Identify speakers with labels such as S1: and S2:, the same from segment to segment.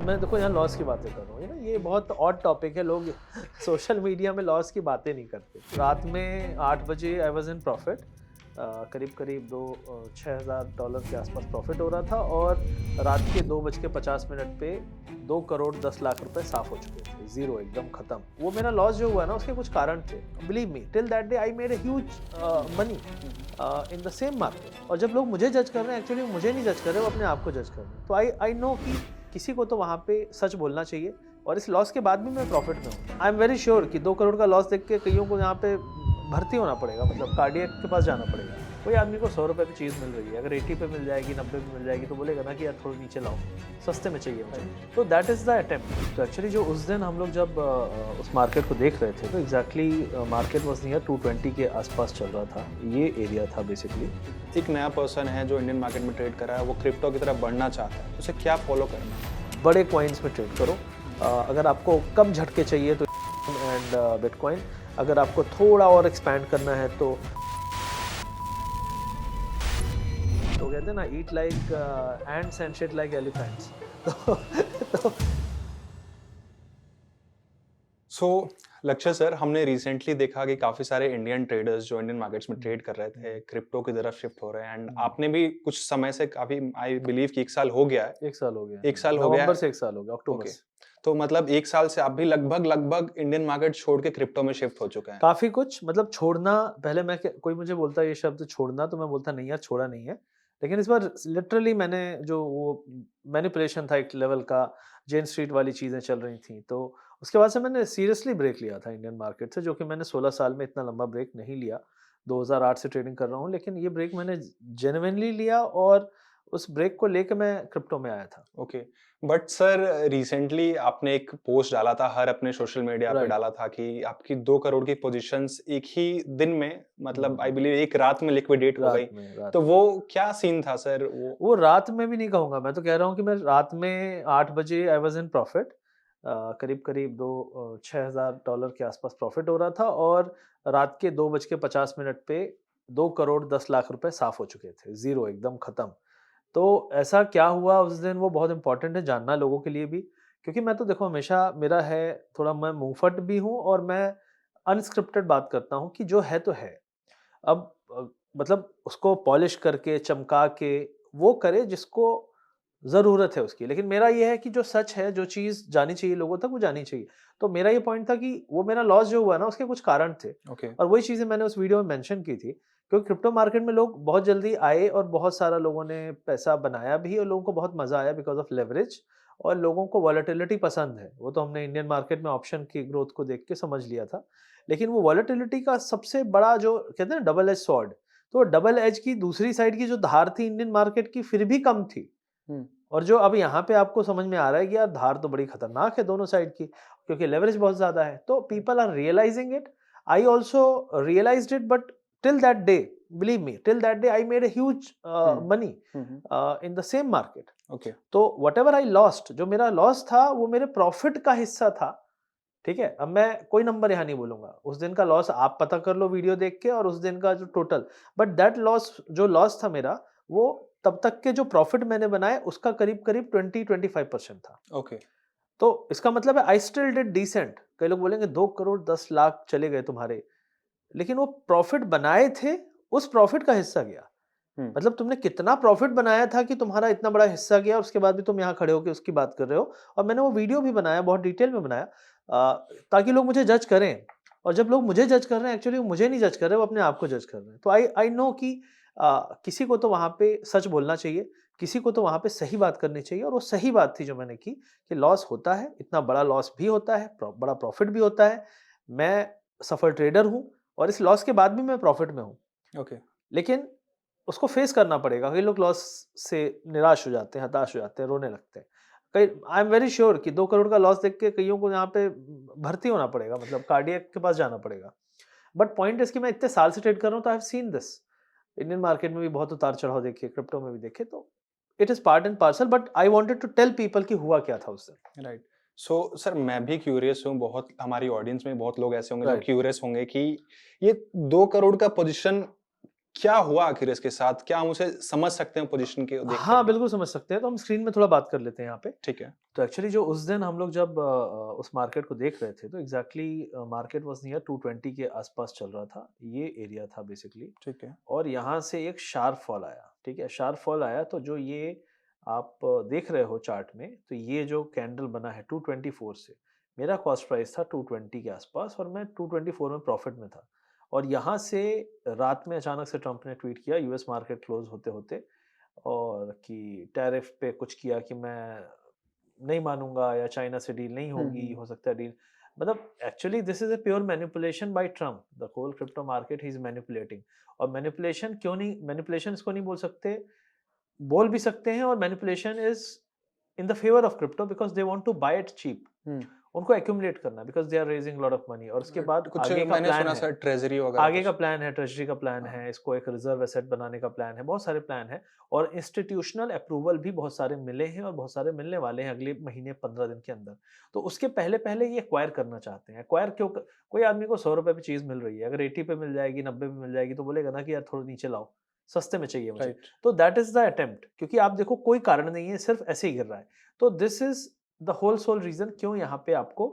S1: अब मैं देखो यहाँ लॉस की बातें कर रहा हूँ, ये बहुत ऑड टॉपिक है। लोग सोशल मीडिया में लॉस की बातें नहीं करते। रात में 8 बजे आई वाज इन प्रॉफिट, करीब करीब $6,000 के आसपास प्रॉफिट हो रहा था, और रात के 2:50 पे 2 करोड़ 10 लाख रुपए साफ हो चुके थे, जीरो, एकदम खत्म। वो मेरा लॉस जो हुआ ना, उसके कुछ कारण थे। Believe me, till that day I made a huge money in the same market. और जब लोग मुझे जज कर रहे हैं, एक्चुअली मुझे नहीं जज कर रहे, वो अपने आप को जज कर रहे हैं। तो आई नो कि किसी को तो वहाँ पे सच बोलना चाहिए, और इस लॉस के बाद भी मैं प्रॉफिट में हूँ। आई एम वेरी श्योर कि 2 करोड़ का लॉस देख के कईयों को यहाँ पे भर्ती होना पड़ेगा, मतलब कार्डियक के पास जाना पड़ेगा। कोई आदमी को 100 रुपये की चीज़ मिल रही है, अगर 80 पे मिल जाएगी, 90 पे मिल जाएगी, तो बोलेगा ना कि यार थोड़ी नीचे लाओ, सस्ते में चाहिए मुझे। तो दैट इज़ द अटेम्प्ट। तो एक्चुअली जो उस दिन हम लोग जब उस मार्केट को देख रहे थे, तो एग्जैक्टली मार्केट वॉज नियर 220 के आसपास चल रहा था। ये एरिया था बेसिकली।
S2: एक नया पर्सन है जो इंडियन मार्केट में ट्रेड कर रहा है, वो क्रिप्टो की तरफ बढ़ना चाहता है, उसे क्या फॉलो करना है?
S1: बड़े कॉइन्स में ट्रेड करो। अगर आपको कम झटके चाहिए तो एंड बिटकॉइन, अगर आपको थोड़ा और एक्सपैंड करना है तो कहते हैं ना, eat like ends and shit like elephants. तो
S2: सो लक्ष्य सर, हमने रिसेंटली देखा कि काफी सारे इंडियन ट्रेडर्स जो इंडियन मार्केट्स में ट्रेड कर रहे थे, क्रिप्टो की तरफ शिफ्ट हो रहे हैं। एंड आपने भी कुछ समय से, काफी आई बिलीव कि 1 साल हो गया है।
S1: 1 साल हो गया,
S2: 1 साल हो गया
S1: नवंबर
S2: है।
S1: से 1 साल हो गया, अक्टूबर
S2: ओके,
S1: से।
S2: तो मतलब 1 साल से आप भी लगभग लगभग इंडियन मार्केट छोड़ के क्रिप्टो में शिफ्ट हो चुके हैं।
S1: काफी कुछ, मतलब छोड़ना, पहले मैं कोई मुझे बोलता है ये शब्द छोड़ना, तो मैं बोलता नहीं यार, छोड़ा नहीं है। लेकिन इस बार लिटरली मैंने जो वो मैनिपुलेशन था एक लेवल का, जेन स्ट्रीट वाली चीजें चल रही थी, तो उसके बाद से मैंने सीरियसली ब्रेक लिया था इंडियन मार्केट से, जो कि मैंने 16 साल में इतना लंबा ब्रेक नहीं लिया। 2008 से ट्रेडिंग कर रहा हूँ, लेकिन ये ब्रेक मैंने जेन्युइनली लिया, और उस ब्रेक को लेके मैं क्रिप्टो में आया था।
S2: ओके, बट सर रिसेंटली आपने एक पोस्ट डाला था, हर अपने सोशल मीडिया पे
S1: राइट।
S2: डाला था कि आपकी 2 करोड़ की पोजीशंस एक ही दिन में, मतलब आई
S1: हम्म।
S2: बिलीव एक रात में लिक्विडेट हो गई।
S1: रात
S2: तो
S1: में।
S2: वो क्या सीन था सर वो?
S1: वो रात में भी नहीं कहूँगा, मैं तो कह रहा हूँ कि मैं रात में 8 बजे आई वाज़ इन प्रॉफिट, करीब-करीब 6,000 के आसपास प्रॉफिट हो रहा था, और रात के 2:50 पे 2 करोड़ 10 लाख रुपए साफ हो चुके थे, ज़ीरो, एकदम खत्म। तो ऐसा क्या हुआ उस दिन, वो बहुत इम्पोर्टेंट है जानना लोगों के लिए भी, क्योंकि मैं तो देखो हमेशा मेरा है, थोड़ा मैं मुँहफट भी हूँ, और मैं अनस्क्रिप्टेड बात करता हूँ कि जो है तो है। अब मतलब उसको पॉलिश करके, चमका के वो करे जिसको ज़रूरत है उसकी। लेकिन मेरा ये है कि जो सच है, जो चीज़ जानी चाहिए लोगों तक, वो जानी चाहिए। तो मेरा ये पॉइंट था कि वो मेरा लॉस जो हुआ ना, उसके कुछ कारण थे,
S2: ओके।
S1: और वही चीज़ें मैंने उस वीडियो में मेंशन की थी। क्योंकि क्रिप्टो मार्केट में लोग बहुत जल्दी आए, और बहुत सारा लोगों ने पैसा बनाया भी, और लोगों को बहुत मज़ा आया बिकॉज़ ऑफ लेवरेज, और लोगों को वोलेटिलिटी पसंद है। वो तो हमने इंडियन मार्केट में ऑप्शन की ग्रोथ को देख के समझ लिया था। लेकिन वो वोलेटिलिटी का सबसे बड़ा जो कहते हैं ना, डबल एज सॉर्ड, तो डबल एज की दूसरी साइड की जो धार थी इंडियन मार्केट की, फिर भी कम थी।
S2: हुँ।
S1: और जो अब यहाँ पे आपको समझ में आ रहा है कि यार धार तो बड़ी खतरनाक है दोनों साइड की, क्योंकि लेवरेज बहुत ज़्यादा है। तो people are realizing it. I also realized it, but till that day, believe me, till that day I made a huge
S2: hmm.
S1: Money
S2: hmm, hmm.
S1: In the same market.
S2: Okay.
S1: तो whatever I lost, जो मेरा loss था, वो मेरे profit का हिस्सा था। ठीक है? अब मैं कोई नंबर यहाँ नहीं बोलूँगा। उस दिन का लॉस आप पता कर लो वीडियो देख के, और उस दिन का जो टोटल, बट दैट लॉस, जो लॉस था मेरा, वो तब तक के जो प्रॉफिट मैंने बनाए उसका करीब-करीब 20-25% था।
S2: ओके।
S1: तो इसका मतलब है आई स्टिल डिड डिसेंट। कई लोग बोलेंगे 2 करोड़ 10 लाख चले गए तुम्हारे, लेकिन वो प्रॉफिट बनाए थे, उस प्रॉफिट का हिस्सा गया।
S2: हुँ।
S1: मतलब तुमने कितना प्रॉफिट बनाया था कि तुम्हारा इतना बड़ा हिस्सा गया, और उसके बाद भी तुम यहाँ खड़े होके उसकी बात कर रहे हो। और मैंने वो वीडियो भी बनाया, बहुत डिटेल में बनाया, ताकि लोग मुझे जज करें। और जब लोग मुझे जज कर रहे हैं, एक्चुअली वो मुझे नहीं जज कर रहे, वो अपने आप को जज कर रहे हैं। तो आई आई नो कि किसी को तो वहाँ पे सच बोलना चाहिए, किसी को तो वहाँ पे सही बात करनी चाहिए, और वो सही बात थी जो मैंने की, कि लॉस होता है, इतना बड़ा लॉस भी होता है, बड़ा प्रॉफिट भी होता है। मैं सफल ट्रेडर हूँ, और इस लॉस के बाद भी मैं प्रॉफिट में हूँ।
S2: ओके।
S1: लेकिन उसको फेस करना पड़ेगा। कई लोग लॉस से निराश हो जाते हैं, हताश हो जाते हैं, रोने लगते हैं। कई आई एम वेरी श्योर कि 2 करोड़ का लॉस देख के कईयों को यहाँ पे भर्ती होना पड़ेगा, मतलब कार्डियक के पास जाना पड़ेगा। बट पॉइंट इज़ कि मैं इतने साल से ट्रेड कर रहा हूँ, तो I have seen this. Indian market में भी बहुत उतार-चढ़ाव देखे, क्रिप्टो में भी देखे, तो it is part and parcel, but I wanted to tell people कि हुआ क्या था उस दिन।
S2: राइट। सो सर, मैं भी क्यूरियस हूँ, बहुत हमारी ऑडियंस में बहुत लोग ऐसे होंगे जो
S1: राइट।
S2: क्यूरियस होंगे कि ये 2 करोड़ का पोज़ीशन क्या हुआ आखिर इसके साथ? क्या हम उसे समझ सकते हैं पोज़ीशन के देख
S1: हाँ,
S2: कर?
S1: बिल्कुल समझ सकते हैं, तो हम स्क्रीन में थोड़ा बात कर लेते हैं यहाँ पे।
S2: ठीक है,
S1: तो एक्चुअली जो उस दिन हम लोग जब उस मार्केट को देख रहे थे, तो एग्ज़ैक्टली मार्केट वाज़ नियर 220 के आस-पास चल रहा था। ये एरिया था बेसिकली,
S2: ठीक है।
S1: और यहाँ से एक शार्प फॉल आया, ठीक है? शार्प फॉल आया तो जो ये आप देख रहे हो चार्ट में, तो ये जो कैंडल बना है 224 से, मेरा कॉस्ट प्राइस था 220 के आस-पास और मैं 224 में प्रॉफ़िट में था। और यहाँ से रात में अचानक से ट्रम्प ने ट्वीट किया यूएस मार्केट क्लोज़ होते-होते, और कि टैरिफ पे कुछ किया कि मैं नहीं मानूँगा या चाइना से डील नहीं
S2: हुँ,
S1: होगी,
S2: हुँ।
S1: हो सकता है डील, मतलब actually this is a pure manipulation by Trump, the whole crypto market he is manipulating. और मैनिपुलेशन क्यों नहीं, मैनिपुलेशन इसको नहीं बोल सकते, बोल भी सकते हैं, और manipulation is in the favour of crypto because they want to buy it cheap.
S2: हुँ।
S1: उनको एक्यूमुलेट करना because they are raising lot of money, और उसके बाद
S2: कुछ
S1: आगे का
S2: मैंने
S1: प्लान
S2: सुना
S1: है।
S2: सर ट्रेज़री वगैरह
S1: आगे का
S2: कुछ।
S1: प्लान है, ट्रेज़री का प्लान
S2: हाँ,
S1: है, इसको एक रिज़र्व एसेट बनाने का प्लान है, बहुत सारे प्लान हैं, और इंस्टीट्यूशनल अप्रूवल भी बहुत सारे मिले हैं और बहुत सारे मिलने वाले हैं अगले महीने 15 दिन के अंदर। तो उसके पहले-पहले ये एक्वायर करना चाहते हैं। एक्वायर क्यों क कोई आदमी को ₹100 पे चीज़ मिल रही है, अगर 80 पे मिल जाएगी, 90 पे मिल जाएगी, तो बोलेगा ना कि यार थोड़ा नीचे लाओ, सस्ते में चाहिए मुझे।
S2: राइट।
S1: तो दैट इज़ द अटेम्प्ट, क्योंकि आप देखो कोई कारण नहीं है, सिर्फ़ ऐसे ही गिर रहा है। तो this is the whole sole reason क्यों यहाँ पे आपको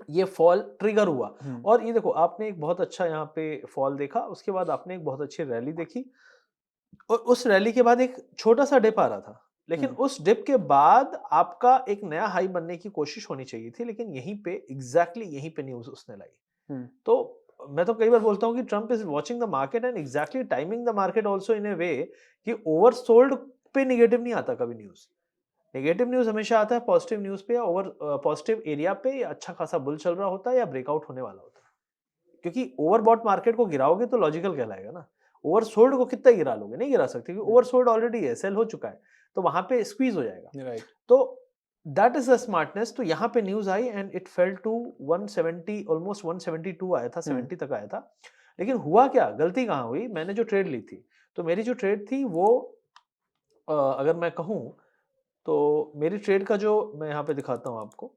S1: ये फॉल ट्रिगर हुआ।
S2: हुँ,
S1: और ये देखो आपने एक बहुत अच्छा यहाँ पे फॉल देखा, उसके बाद आपने एक बहुत अच्छी रैली देखी, और उस रैली के बाद एक छोटा-सा डिप आ रहा था। लेकिन
S2: हुँ,
S1: उस डिप के बाद आपका एक नया हाई बनने की कोशिश होनी चाहिए थी, लेकिन यहीं पे एग्ज़ैक्टली यहीं पे न्यूज़ उसने लाई।
S2: हुँ।
S1: तो मैं तो कई बार बोलता हूँ कि Trump is watching the market and exactly timing the market also in a way कि ओवरसोल्ड पे नेगेटिव नहीं आता कभी न्यूज़। नेगेटिव न्यूज़ हमेशा आता है पॉजिटिव न्यूज़ पे, या पॉजिटिव एरिया पे, या अच्छा खासा बुल चल रहा होता है, या ब्रेकआउट होने वाला होता है। क्योंकि ओवरबॉट मार्केट को गिराओगे तो लॉजिकल कहलाएगा ना। ओवरसोल्ड को कितना गिरा लोगे? नहीं गिरा सकते, क्योंकि
S2: हुँ,
S1: ओवरसोल्ड ऑलरेडी है, सेल हो चुका है। तो वहाँ पे स्क्वीज़ हो जाएगा।
S2: राइट।
S1: तो दैट इज़ द स्मार्टनेस। तो यहाँ पे news I and it fell to 170, almost 172 आया था,
S2: हुँ,
S1: 70 तक आया था। लेकिन हुआ क्या? गलती कहाँ हुई? मैंने जो ट्रेड ली थी, तो मेरी जो ट्रेड थी वो अगर मैं कहूँ तो मेरी ट्रेड का जो, मैं यहाँ पे दिखाता हूँ आपको।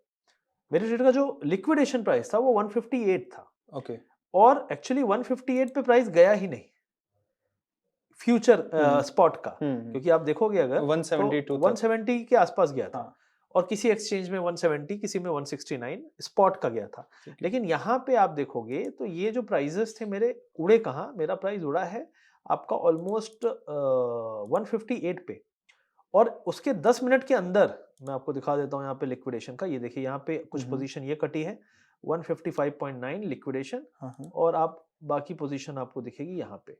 S1: मेरी ट्रेड का जो लिक्विडेशन प्राइस था वो 158 था,
S2: ओके।
S1: और एक्चुअली 158 पे प्राइस गया ही नहीं, फ्यूचर
S2: हुँ, हुँ,
S1: स्पॉट का।
S2: हुँ,
S1: क्योंकि आप देखोगे अगर,
S2: हुँ।
S1: तो
S2: 172 तक।
S1: 170 के आसपास गया था,
S2: हाँ,
S1: और किसी एक्सचेंज में 170, किसी में 169 स्पॉट का गया था।
S2: ठीक है।
S1: लेकिन यहाँ पे आप देखोगे तो ये जो प्राइजेस थे मेरे, उड़े कहाँ, मेरा प्राइस उड़ा है आपका ऑलमोस्ट 158 पे। और उसके 10 मिनट के अंदर मैं आपको दिखा देता हूँ यहाँ पे लिक्विडेशन का। ये देखिए यहाँ पे
S2: हुँ,
S1: कुछ
S2: हुँ।
S1: पोजीशन ये कटी है 155.9 लिक्विडेशन,
S2: हाँ, हाँ।
S1: और आप बाकी पोजीशन आपको दिखेगी यहाँ पे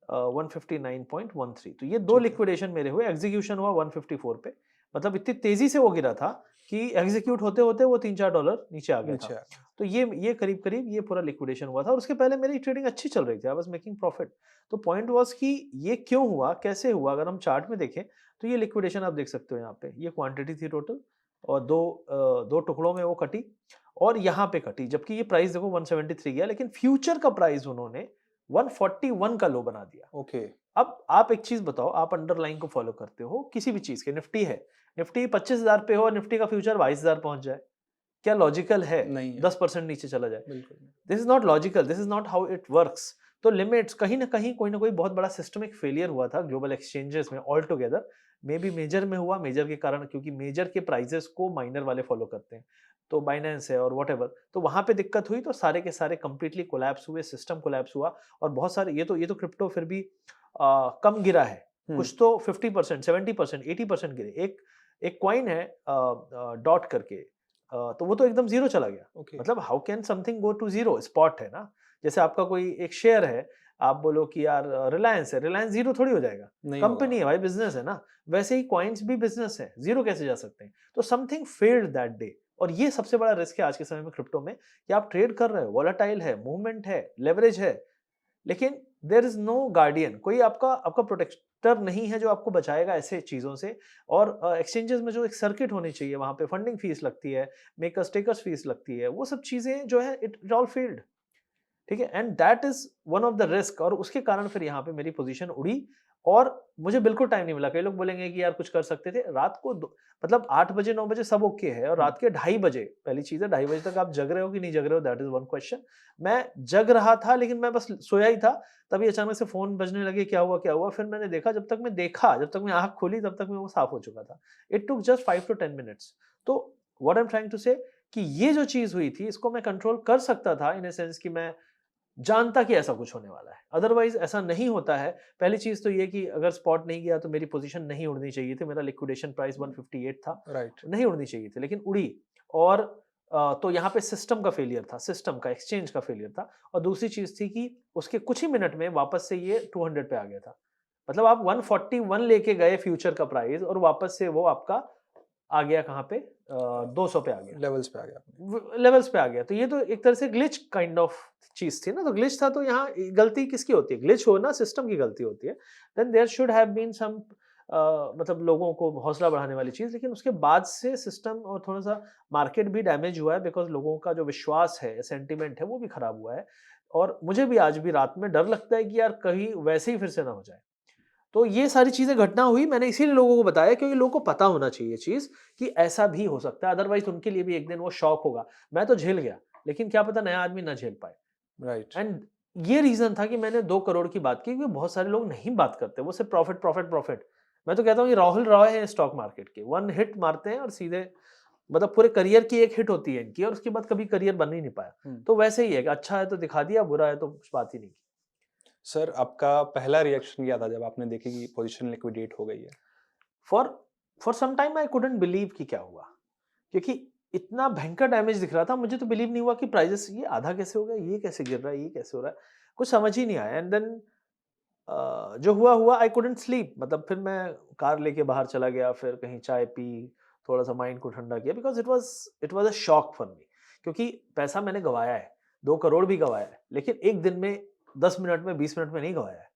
S1: 159.13। तो ये दो
S2: ठीक है।
S1: लिक्विडेशन मेरे हुए, एग्जीक्यूशन हुआ 154 पे। मतलब इतनी तेजी से वो गिरा था कि एग्जीक्यूट होते होते वो $3-4 नीचे आ गया
S2: नीचे
S1: था।
S2: आ गया।
S1: तो ये करीब करीब ये पूरा लिक्विडेशन हुआ था, और उसके पहले मेरी ट्रेडिंग अच्छी चल रही थी, आई वाज मेकिंग प्रॉफिट। तो पॉइंट वाज कि ये क्यों हुआ, कैसे हुआ? अगर हम चार्ट में देखें तो ये लिक्विडेशन आप देख सकते हो यहाँ पे, ये क्वांटिटी थी टोटल, और दो टुकड़ों में वो कटी, और यहाँ पे कटी, जबकि ये प्राइस देखो 173 गया, लेकिन फ्यूचर का प्राइस उन्होंने 141 का लो बना दिया।
S2: ओके।
S1: अब आप एक चीज बताओ, आप अंडरलाइन को फॉलो करते हो किसी भी चीज के, निफ्टी है, निफ्टी 25,000 पे हो और निफ्टी का फ्यूचर 22,000 पहुंच जाए, क्या लॉजिकल है
S2: नहीं है,
S1: 10% नीचे चला जाए?
S2: बिल्कुल नहीं।
S1: This is not logical, this is not how it works. तो लिमिट्स कहीं ना कहीं कोई ना कोई बहुत बड़ा सिस्टमिक फेलियर हुआ था ग्लोबल एक्सचेंजेस में all together. Maybe major में हुआ, मेजर के कारण, क्योंकि मेजर के प्राइजेस को माइनर वाले फॉलो करते हैं, तो बाइनेंस है और वॉट तो वहां पे दिक्कत हुई, तो सारे के सारे कंप्लीटली कोलैप्स हुए, सिस्टम कोलैप्स हुआ। और बहुत सारे, ये तो क्रिप्टो फिर भी कम गिरा है,
S2: हुँ,
S1: कुछ तो 50%, 70%, 80% गिरे। एक एक कॉइन है डॉट करके, तो वो तो एकदम जीरो चला गया।
S2: ओके।
S1: मतलब how can something go to zero? Spot है ना, जैसे आपका कोई एक शेयर है, आप बोलो कि यार रिलायंस है, रिलायंस जीरो थोड़ी हो जाएगा,
S2: नहीं होगा।
S1: कंपनी है भाई, बिजनेस है ना। वैसे ही कॉइन्स भी बिजनेस है, जीरो कैसे जा सकते हैं? तो समथिंग फेल्ड दैट डे। और ये सबसे बड़ा रिस्क है आज के समय में क्रिप्टो में, कि आप ट्रेड कर रहे हो, वॉलेटाइल है, मूवमेंट है, लेवरेज है, लेकिन देयर इज नो गार्डियन, कोई आपका आपका प्रोटेक्टर नहीं है जो आपको बचाएगा ऐसे चीजों से। और एक्सचेंजेस में जो एक सर्किट होनी चाहिए, वहां पे फंडिंग फीस लगती है, मेकर्स टेकर्स फीस लगती है, वो सब चीजें जो है इट ऑल फेल्ड। ठीक है, and that is one of the risk, और उसके कारण फिर यहाँ पे मेरी पोजीशन उड़ी। और मुझे बिल्कुल टाइम नहीं मिला। कई लोग बोलेंगे कि यार कुछ कर सकते थे। रात को मतलब 8 बजे 9 बजे सब ओके है, और रात के 2:30 बजे, पहली चीज़ है 2:30 बजे तक आप जग रहे हो कि नहीं जग रहे हो, दैट इज़ वन क्वेश्चन। मैं जग रहा था लेकिन मैं बस सोया ही था, तभी अचानक से फ़ोन बजने लगे, क्या हुआ क्या हुआ? फिर मैंने देखा, जब तक मैं आँख खोली तब तक मैं वो साफ हो चुका था। It took just 5 to 10 minutes. तो what I am trying to say कि ये जो चीज़ हुई थी इसको मैं कंट्रोल कर सकता था, इन अ सेंस कि मैं जानता कि ऐसा कुछ होने वाला है। अदरवाइज़ ऐसा नहीं होता है। पहली चीज़ तो ये कि अगर स्पॉट नहीं गया तो मेरी पोज़ीशन नहीं उड़नी चाहिए थी। मेरा लिक्विडेशन प्राइस 158 था,
S2: राइट।
S1: नहीं उड़नी चाहिए थी, लेकिन उड़ी। और तो यहाँ पे सिस्टम का फेलियर था, सिस्टम का, एक्सचेंज का फेलियर था। और दूसरी चीज़ थी कि उसके कुछ ही मिनट में वापस से ये 200 पे आ गया था। मतलब आप 141 लेके गए फ्यूचर का प्राइस, और वापस से वो आपका आ गया कहाँ पे, 200 पे आ गया।
S2: लेवल्स पे आ गया आपने।
S1: लेवल्स पे आ गया। तो ये तो एक तरह से ग्लिच काइंड ऑफ चीज़ थी ना, तो ग्लिच था, तो यहाँ गलती किसकी होती है? ग्लिच हो ना, सिस्टम की गलती होती है। Then there should have been some मतलब लोगों को हौसला बढ़ाने वाली चीज़, लेकिन उसके बाद से सिस्टम और थोड़ा-सा मार्केट भी डैमेज हुआ है, बिकॉज़ लोगों का जो विश्वास है, सेंटिमेंट है, वो भी खराब हुआ है। और मुझे भी आज भी रात में डर लगता है कि यार कहीं वैसे ही फिर से ना हो जाए। तो ये सारी चीज़ें घटना हुई, मैंने इसीलिए लोगों को बताया क्योंकि लोगों को पता होना चाहिए ये चीज़ कि ऐसा भी हो सकता है, अदरवाइज़ उनके लिए भी एक दिन वो शॉक होगा। मैं तो झेल गया, लेकिन क्या पता नया आदमी ना झेल पाए।
S2: राइट।
S1: एंड ये रीज़न था कि मैंने 2 करोड़ की बात की, क्योंकि बहुत सारे लोग नहीं बात करते, वो सिर्फ़ प्रॉफ़िट, प्रॉफ़िट, प्रॉफ़िट। मैं तो कहता हूँ ये राहुल रॉय है स्टॉक मार्केट के, 1 हिट मारते हैं और सीधे, मतलब पूरे करियर की 1 हिट होती है इनकी, और उसके बाद कभी करियर बन ही नहीं पाया।
S2: हुँ।
S1: तो वैसे ही है कि अच्छा है तो दिखा दिया, बुरा है तो कुछ बात ही नहीं की।
S2: सर आपका पहला रिएक्शन क्या था जब आपने देखी कि पोज़ीशन लिक्विडेट हो गई है?
S1: For for some time I couldn't believe कि क्या हुआ? क्योंकि इतना भयंकर डैमेज दिख रहा था, मुझे तो बिलीव नहीं हुआ कि प्राइसेस ये आधा कैसे हो गया, ये कैसे गिर रहा है, ये कैसे हो रहा है, कुछ समझ ही नहीं आया। एंड देन जो हुआ हुआ, आई कुडन्ट स्लीप। मतलब फिर मैं कार लेके बाहर चला गया, फिर कहीं चाय पी, थोड़ा सा माइंड को ठंडा किया, because it was a shock for me. क्योंकि पैसा मैंने गवाया है, 2 करोड़ भी गवाया है, लेकिन एक दिन में, 10 मिनट में, 20 मिनट में नहीं गवाया है।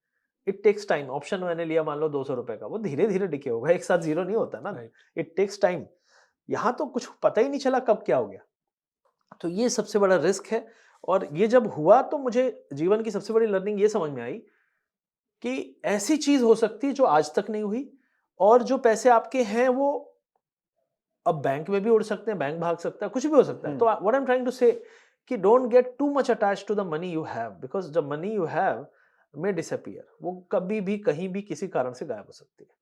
S1: It takes time. ऑप्शन मैंने लिया मान लो 200 रुपए का, वो धीरे धीरे डिके होगा, एक साथ जीरो नहीं होता ना।
S2: राइट।
S1: It takes time. यहाँ तो कुछ पता ही नहीं चला कब क्या हो गया। तो ये सबसे बड़ा रिस्क है। और ये जब हुआ तो मुझे जीवन की सबसे बड़ी लर्निंग ये समझ में आई कि ऐसी चीज हो सकती है जो आज तक नहीं हुई, और जो पैसे आपके हैं वो अब बैंक में भी उड़ सकते हैं, बैंक भाग सकता है, कुछ भी हो सकता है।
S2: हुँ।
S1: तो what I am trying to say कि don't get too much attached to the money you have, because the money you have may disappear. वो कभी भी कहीं भी किसी कारण से गायब हो सकती है।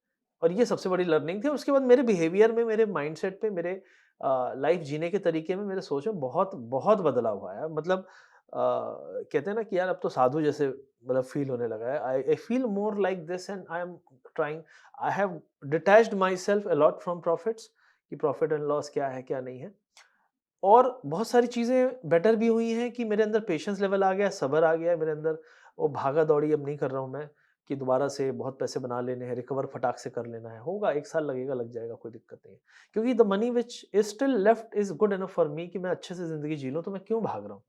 S1: और ये सबसे बड़ी लर्निंग थी। और उसके बाद मेरे बिहेवियर में, मेरे माइंडसेट पे, मेरे लाइफ जीने के तरीके में, मेरे सोच में बहुत बहुत बदलाव हुआ है। मतलब कहते हैं ना कि यार अब तो साधु जैसे मतलब फील होने लगा है। I feel more like this, and I am trying, I have detached my self a lot from profits, कि प्रॉफिट एंड लॉस क्या है क्या नहीं है। और बहुत सारी चीज़ें बेटर भी हुई हैं कि मेरे अंदर पेशेंस लेवल आ गया, सब्र आ गया है मेरे अंदर। वो भागा-दौड़ी अब नहीं कर रहा हूँ मैं कि दोबारा से बहुत पैसे बना लेने हैं, रिकवर फटाक से कर लेना है। होगा, 1 साल लगेगा, लग जाएगा, कोई दिक्कत नहीं है। क्योंकि the money which is still left is good enough for me, कि मैं अच्छे से ज़िंदगी जी लूँ, तो मैं क्यों भाग रहा हूँ?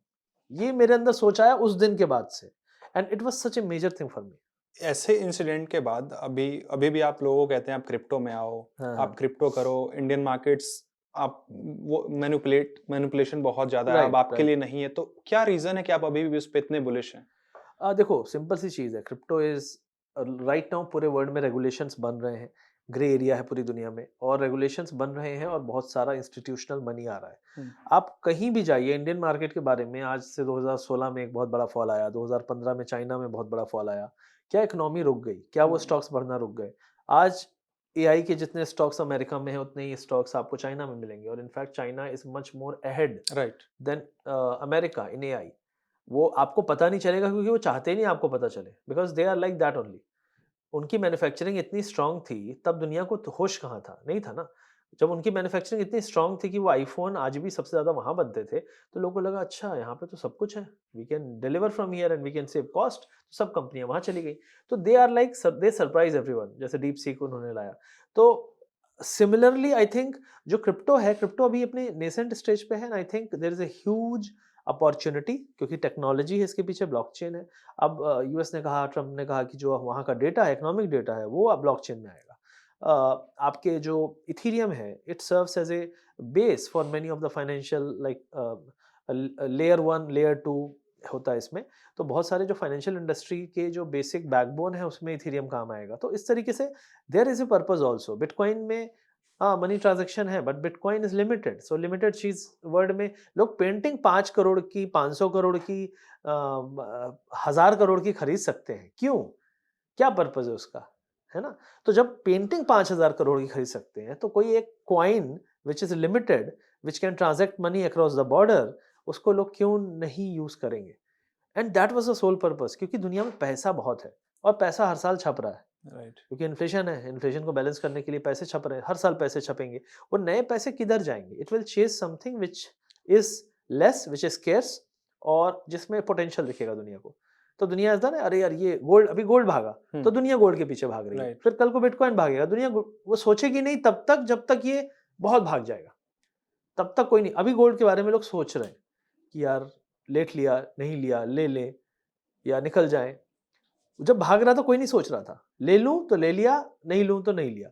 S1: ये मेरे अंदर सोच आया उस दिन के बाद से, and it was such a major thing for me.
S2: ऐसे इंसिडेंट के बाद अभी अभी भी आप लोगों को कहते हैं आप क्रिप्टो में आओ,
S1: हाँ,
S2: आप
S1: हाँ।
S2: क्रिप्टो करो, इंडियन मार्केट्स आप वो मैनिपुलेशन बहुत ज़्यादा है, अब
S1: राइट,
S2: आपके
S1: राइट।
S2: लिए नहीं है, तो क्या रीज़न है कि आप अभी भी उस पे इतने बुलिश हैं?
S1: देखो सिंपल सी चीज़ है, क्रिप्टो इज़ राइट नाउ पूरे वर्ल्ड में रेगुलेशंस बन रहे हैं, ग्रे एरिया है पूरी दुनिया में, और रेगुलेशंस बन रहे हैं, और बहुत सारा इंस्टीट्यूशनल मनी आ रहा है।
S2: हुँ।
S1: आप कहीं भी जाइए इंडियन मार्केट के बारे में, आज से 2016 में एक बहुत बड़ा फॉल आया, 2015 में चाइना में बहुत बड़ा फॉल आया। क्या इकोनॉमी रुक गई? क्या वो
S2: हुँ।
S1: स्टॉक्स बढ़ना रुक गए? आज एआई के जितने स्टॉक्स अमेरिका में हैं, उतने ही स्टॉक्स आपको चाइना में मिलेंगे, और in fact China is much more ahead
S2: right.
S1: Then America in AI. वो आपको पता नहीं चलेगा क्योंकि वो चाहते ही नहीं आपको पता चले, because they are like that only. उनकी मैन्युफैक्चरिंग इतनी स्ट्रॉन्ग थी, तब दुनिया को तो होश कहाँ था? नहीं था ना। जब उनकी मैन्युफैक्चरिंग इतनी स्ट्रॉन्ग थी कि वो आईफ़ोन आज भी सबसे ज़्यादा वहाँ बनते थे, तो लोगों को लगा अच्छा यहाँ पे तो सब कुछ है। We can deliver from here and we can save cost. तो सब कंपनियाँ वहाँ चली गई। तो they are like they surprise everyone, जैसे डीपसीक उन्होंने लाया। तो सिमिलरली आई थिंक जो क्रिप्टो है, क्रिप्टो अभी अपने नेसेंट स्टेज पे है, and I think there is a huge opportunity, क्योंकि टेक्नोलॉजी है इसके पीछे, ब्लॉकचेन है। अब यूएस ने कहा, ट्रम्प ने कहा कि जो वहाँ का डेटा है, इकोनॉमिक डेटा है, वो अब ब्लॉकचेन में आएगा। आपके जो इथेरियम है, it serves as a base for many of the financial like layer 1, layer 2 होता है इसमें, तो बहुत सारे जो फाइनेंशियल इंडस्ट्री के जो बेसिक बैकबोन है उसमें इथेरियम काम आएगा। तो इस तरीके से there is a purpose also. Bitcoin में हाँ मनी ट्रांजैक्शन है but bitcoin is limited, so limited चीज वर्ड में लोग पेंटिंग 5 करोड़ की, 500 करोड़ की, 1000 करोड़ की खरीद सकते हैं। क्यों? क्या पर्पस है उसका, है ना? तो जब पेंटिंग 5000 करोड़ की खरीद सकते हैं तो कोई एक coin which is limited, which can transact money across the border, उसको लोग क्यों नहीं यूज करेंगे? And that was the sole purpose, क्योंकि दुनिया में पैसा बहुत है और पैसा हर साल छप रहा है,
S2: राइट।
S1: क्योंकि इन्फ्लेशन है। इन्फ्लेशन को बैलेंस करने के लिए पैसे छप रहे हैं, हर साल पैसे छपेंगे। वो नए पैसे किधर जाएंगे? It will chase something which is less, which is scarce, और जिसमें पोटेंशियल दिखेगा दुनिया को। तो दुनिया ऐसा ना, अरे यार ये गोल्ड, अभी गोल्ड भागा तो दुनिया गोल्ड के पीछे भाग रही है,
S2: Right.
S1: फिर कल को बिटकॉइन भागेगा, दुनिया वो सोचेगी नहीं तब तक जब तक ये बहुत भाग जाएगा, तब तक कोई नहीं। अभी गोल्ड के बारे में लोग सोच रहे हैं कि यार लेट लिया, नहीं लिया, ले ले या निकल जाए। जब भाग रहा था कोई नहीं सोच रहा था, ले लूं तो ले लिया, नहीं लूं तो नहीं लिया।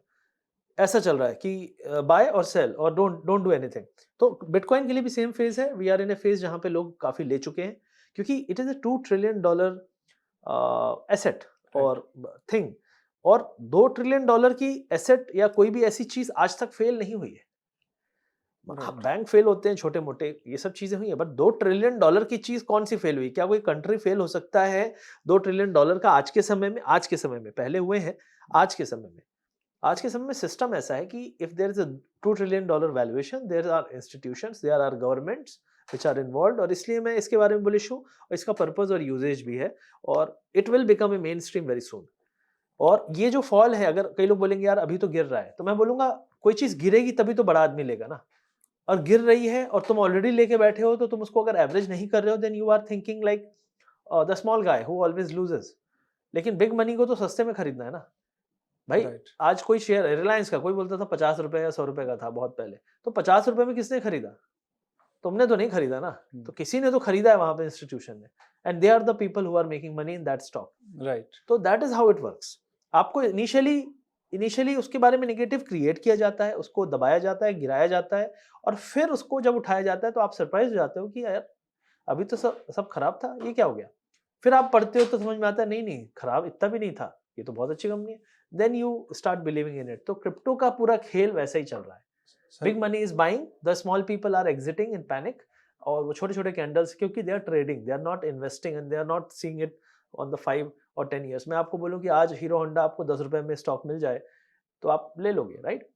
S1: ऐसा चल रहा है कि बाय और सेल और डोंट डोंट डू एनीथिंग। तो बिटकॉइन के लिए भी सेम फेज है। We are in a phase जहां पे लोग काफी ले चुके हैं, क्योंकि it is a $2 trillion asset और थिंग। और $2 ट्रिलियन की एसेट या कोई भी ऐसी चीज आज तक फेल नहीं हुई है।
S2: Right.
S1: बैंक फेल होते हैं छोटे मोटे, ये सब चीजें हुई है, बट $2 ट्रिलियन की चीज कौन सी फेल हुई? क्या कोई कंट्री फेल हो सकता है $2 ट्रिलियन का आज के समय में? आज के समय में, पहले हुए हैं, आज के समय में, आज के समय में सिस्टम ऐसा है कि if there is a $2 trillion valuation, there are institutions, there are governments which are involved, और इसलिए मैं इसके बारे में बुलिश हूँ, और इसका पर्पस और यूजेज भी है, और it will become a main stream very soon. और ये जो फॉल है, अगर कई लोग बोलेंगे यार अभी तो गिर रहा है, तो मैं बोलूंगा कोई चीज गिरेगी तभी तो बड़ा आदमी लेगा ना। और गिर रही है और तुम ऑलरेडी लेके बैठे हो, तो तुम उसको अगर एवरेज नहीं कर रहे हो, then you are thinking like the small guy who always loses. लेकिन बिग मनी को तो सस्ते में खरीदना है ना भाई।
S2: Right.
S1: आज कोई शेयर, रिलायंस का कोई बोलता था 50 रुपए या 100 रुपए का था बहुत पहले, तो 50 रुपए में किसने खरीदा? तुमने तो नहीं खरीदा ना, तो किसी ने तो खरीदा है वहां पे, इंस्टीट्यूशन ने, and they are the people who are making money in that stock.
S2: Right.
S1: तो that is how it works. आपको इनिशियली उसके बारे में नेगेटिव क्रिएट किया जाता है, उसको दबाया जाता है, गिराया जाता है, और फिर उसको जब उठाया जाता है तो आप सरप्राइज हो जाते हो कि यार अभी तो सब सब खराब था, ये क्या हो गया? फिर आप पढ़ते हो तो समझ में आता है, नहीं नहीं खराब इतना भी नहीं था, ये तो बहुत अच्छी कंपनी है। Then you start believing in it. तो क्रिप्टो का पूरा खेल वैसा ही चल रहा है।
S2: Sir,
S1: big money is buying, the small people are exiting in panic. और वो छोटे छोटे कैंडल्स, क्योंकि they are trading, they are not investing, and they are not seeing it on the 5 और 10 ईयर्स। मैं आपको बोलूं कि आज हीरो होंडा आपको 10 रुपए में स्टॉक मिल जाए तो आप ले लोगे, राइट?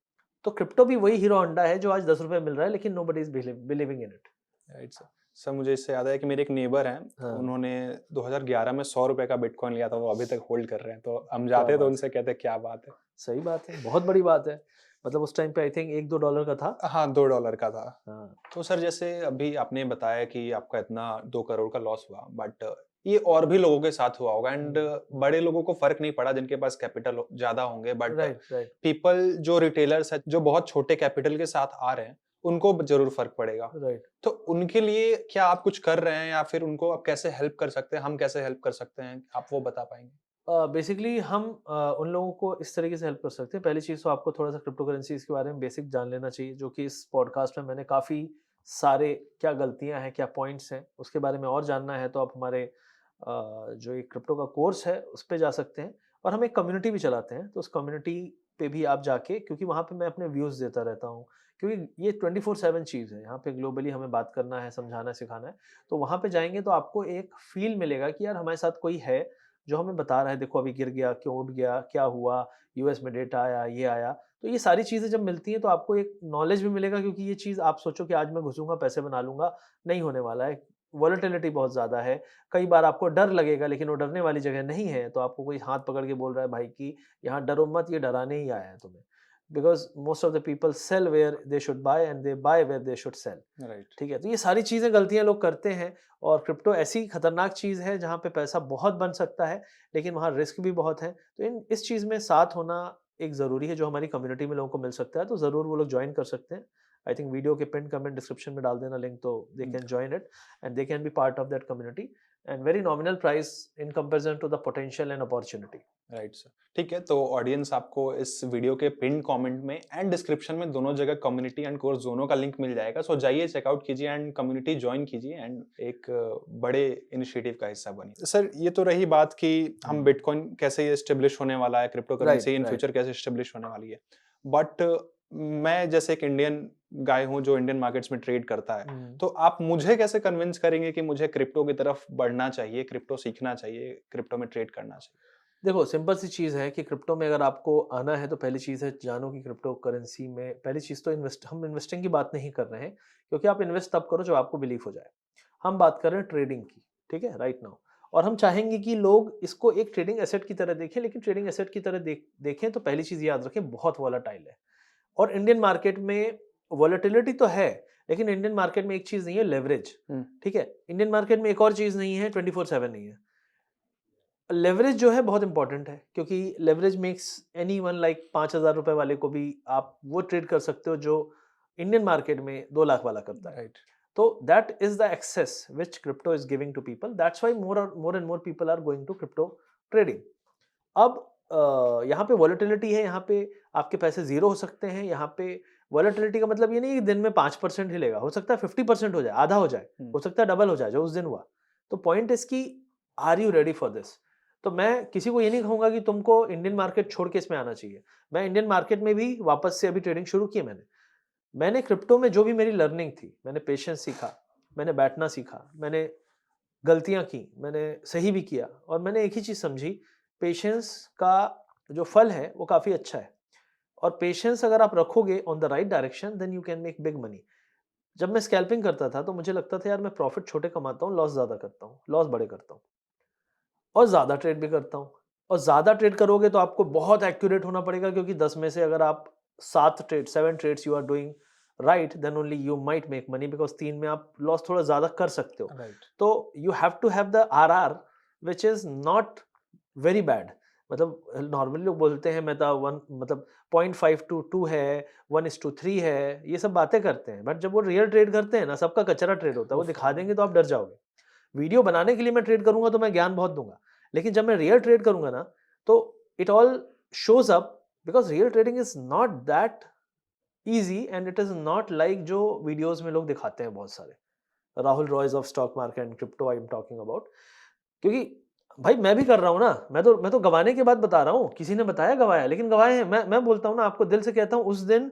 S1: तो क्रिप्टो भी वही हीरो होंडा है जो आज 10 रुपए मिल रहा है, लेकिन nobody is believing in it.
S2: Right sir. Sir मुझे इससे याद है कि मेरे एक नेबर हैं,
S1: हाँ।
S2: उन्होंने 2011 में 100 रुपए का बिटकॉइन लिया था, वो अभी तक होल्ड कर रहे हैं। तो हम
S1: क्या
S2: जाते तो
S1: बात
S2: उनसे कहते क्या बात है।
S1: सही बात है, बहुत बड़ी बात है। मतलब उस टाइम पे आई थिंक $1-2 का था।
S2: हाँ, $2 का था।
S1: हाँ,
S2: तो सर जैसे अभी आपने बताया कि आपका इतना 2 करोड़ का लॉस हुआ, बट ये और भी लोगों के साथ हुआ होगा, एंड बड़े लोगों को फर्क नहीं पड़ा जिनके पास कैपिटल ज्यादा होंगे, बट
S1: राइट राइट
S2: पीपल जो रिटेलर्स है जो बहुत छोटे कैपिटल के साथ आ रहे हैं, उनको जरूर फर्क पड़ेगा।
S1: राइट।
S2: तो उनके लिए क्या आप कुछ कर रहे हैं, या फिर उनको आप कैसे हेल्प कर सकते हैं, हम कैसे हेल्प कर सकते हैं, आप वो बता पाएंगे?
S1: बेसिकली हम उन लोगों को इस तरीके से हेल्प कर सकते हैं। पहली चीज़ तो आपको थोड़ा सा क्रिप्टो करेंसीज के बारे में बेसिक जान लेना चाहिए, जो कि इस पॉडकास्ट में मैंने काफ़ी सारे, क्या गलतियां हैं, क्या पॉइंट्स हैं, उसके बारे में और जानना है तो आप हमारे जो एक क्रिप्टो का कोर्स है उस पर जा सकते हैं। और हम एक कम्युनिटी भी चलाते हैं, तो उस कम्युनिटी पे भी आप जाके, क्योंकि वहाँ पे मैं अपने व्यूज़ देता रहता हूँ, क्योंकि ये 24/7 चीज़ है, यहाँ पे ग्लोबली हमें बात करना है, समझाना है, सिखाना है। तो वहाँ पे जाएंगे तो आपको एक फील मिलेगा कि यार हमारे साथ कोई है जो हमें बता रहा है, देखो अभी गिर गया, क्यों उठ गया, क्या हुआ, यूएस में डेटा आया, ये आया। तो ये सारी चीज़ें जब मिलती हैं तो आपको एक नॉलेज भी मिलेगा, क्योंकि ये चीज़ आप सोचो कि आज मैं घुसूंगा पैसे बना लूंगा, नहीं होने वाला है। वॉलेटिलिटी बहुत ज़्यादा है। कई बार आपको डर लगेगा, लेकिन वो डरने वाली जगह नहीं है। तो आपको कोई हाथ पकड़ के बोल रहा है भाई कि यहाँ डरो मत, ये डराने ही आया है तुम्हें। Because most of the people sell where they should buy and they buy where they should sell.
S2: Right.
S1: ठीक है, तो ये सारी चीज़ें गलतियाँ लोग करते हैं। और क्रिप्टो ऐसी खतरनाक चीज़ है जहाँ पे पैसा बहुत बन सकता है, लेकिन वहाँ रिस्क भी बहुत है। तो इस चीज़ में साथ होना एक ज़रूरी है, जो हमारी कम्युनिटी में लोगों को मिल सकता है, तो ज़रूर वो लोग ज्वाइन कर सकते हैं। आई थिंक वीडियो के पिन कमेंट डिस्क्रिप्शन में डाल देना लिंक, तो they can join it and they can be part of that community. and very nominal price in comparison to the potential and opportunity.
S2: Right sir, ठीक है। तो audience आपको इस वीडियो के पिन कमेंट में एंड डिस्क्रिप्शन में दोनों जगह कम्युनिटी एंड कोर्स दोनों का लिंक मिल जाएगा। सो जाइए, चेकआउट कीजिए एंड कम्युनिटी ज्वाइन कीजिए एंड एक बड़े इनिशिएटिव का हिस्सा बनिए। सर, ये तो रही बात कि हम बिटकॉइन कैसे एस्टेब्लिश होने वाला है, क्रिप्टो करेंसी इन फ्यूचर कैसे एस्टेब्लिश होने वाली है। बट मैं जैसे एक इंडियन गाय हूँ जो इंडियन मार्केट्स में ट्रेड करता है, तो आप मुझे कैसे कन्विंस करेंगे कि मुझे क्रिप्टो की तरफ बढ़ना चाहिए, क्रिप्टो सीखना चाहिए, क्रिप्टो में ट्रेड करना चाहिए?
S1: देखो, सिंपल सी चीज़ है कि क्रिप्टो में अगर आपको आना है तो पहली चीज़ है जानो कि क्रिप्टो करेंसी में पहली चीज़ तो हम इन्वेस्टिंग की बात नहीं कर रहे हैं, क्योंकि आप इन्वेस्ट तब करो जब आपको बिलीफ हो जाए। हम बात कर रहे हैं ट्रेडिंग की, ठीक है, राइट नाउ। और हम चाहेंगे कि लोग इसको एक ट्रेडिंग एसेट की तरह देखें, लेकिन ट्रेडिंग एसेट की तरह देखें तो पहली चीज़ याद रखें, बहुत वॉलेटाइल है। और इंडियन मार्केट में वॉलेटिलिटी तो है, लेकिन इंडियन मार्केट में एक चीज़ नहीं है, लेवरेज। ठीक है, इंडियन मार्केट में एक और चीज़ नहीं है, 24/7 नहीं है। लेवरेज जो है बहुत इंपॉर्टेंट है, क्योंकि लेवरेज मेक्स एनीवन लाइक 5,000 रुपए वाले को भी आप वो ट्रेड कर सकते हो जो इंडियन मार्केट में 2 लाख वाला करता है।
S2: राइट।
S1: तो that is the access which crypto is giving to people, that's why more and more people are going to crypto trading. अब यहाँ पे वॉलेटिलिटी है, यहाँ पे आपके पैसे जीरो हो सकते हैं। यहाँ पे वॉलेटिलिटी का मतलब ये नहीं कि दिन में 5% हिलेगा, हो सकता है 50% हो जाए, आधा हो जाए, हो सकता है डबल हो जाए जो उस दिन हुआ। तो पॉइंट इज की are you ready for this? तो मैं किसी को ये नहीं कहूंगा कि तुमको इंडियन मार्केट छोड़ के इसमें आना चाहिए। मैं इंडियन मार्केट में भी वापस से अभी ट्रेडिंग शुरू की है। मैंने क्रिप्टो में जो भी मेरी लर्निंग थी, मैंने पेशेंस सीखा, मैंने बैठना सीखा, मैंने गलतियां की, मैंने सही भी किया, और मैंने एक ही चीज समझी, पेशेंस का जो फल है वो काफी अच्छा है। और पेशेंस अगर आप रखोगे on the right direction, then you can make big money. जब मैं स्कैल्पिंग करता था तो मुझे लगता था यार मैं प्रॉफिट छोटे कमाता हूँ, लॉस ज्यादा करता हूँ, लॉस बड़े करता हूँ, और ज़्यादा ट्रेड भी करता हूँ। और ज़्यादा ट्रेड करोगे तो आपको बहुत एक्यूरेट होना पड़ेगा, क्योंकि 10 में से अगर आप 7 trades you are doing right, then only you might make money, because 3 में आप लॉस थोड़ा ज़्यादा कर सकते हो।
S2: राइट।
S1: तो you have to have the RR which is not very bad. मतलब नॉर्मली लोग बोलते हैं मैं तो 1 मतलब 0.5 टू 2 है, 1:3 है, ये सब बातें करते हैं। बट जब वो रियल ट्रेड करते हैं ना, सबका कचरा ट्रेड होता है। वो दिखा देंगे तो आप डर जाओगे। वीडियो बनाने के लिए मैं ट्रेड करूंगा तो मैं ज्ञान बहुत दूंगा, लेकिन जब मैं रियल ट्रेड करूंगा ना, तो it all shows up, because real trading is not that easy, and it is not like जो वीडियोस में लोग दिखाते हैं बहुत सारे, Rahul Roys of stock market and crypto I am talking about. क्योंकि भाई मैं भी कर रहा हूं ना, मैं तो गवाने के बाद बता रहा हूं, किसी ने बताया गवाया, लेकिन गवाए हैं। मैं बोलता हूं ना, आपको दिल से कहता हूं, उस दिन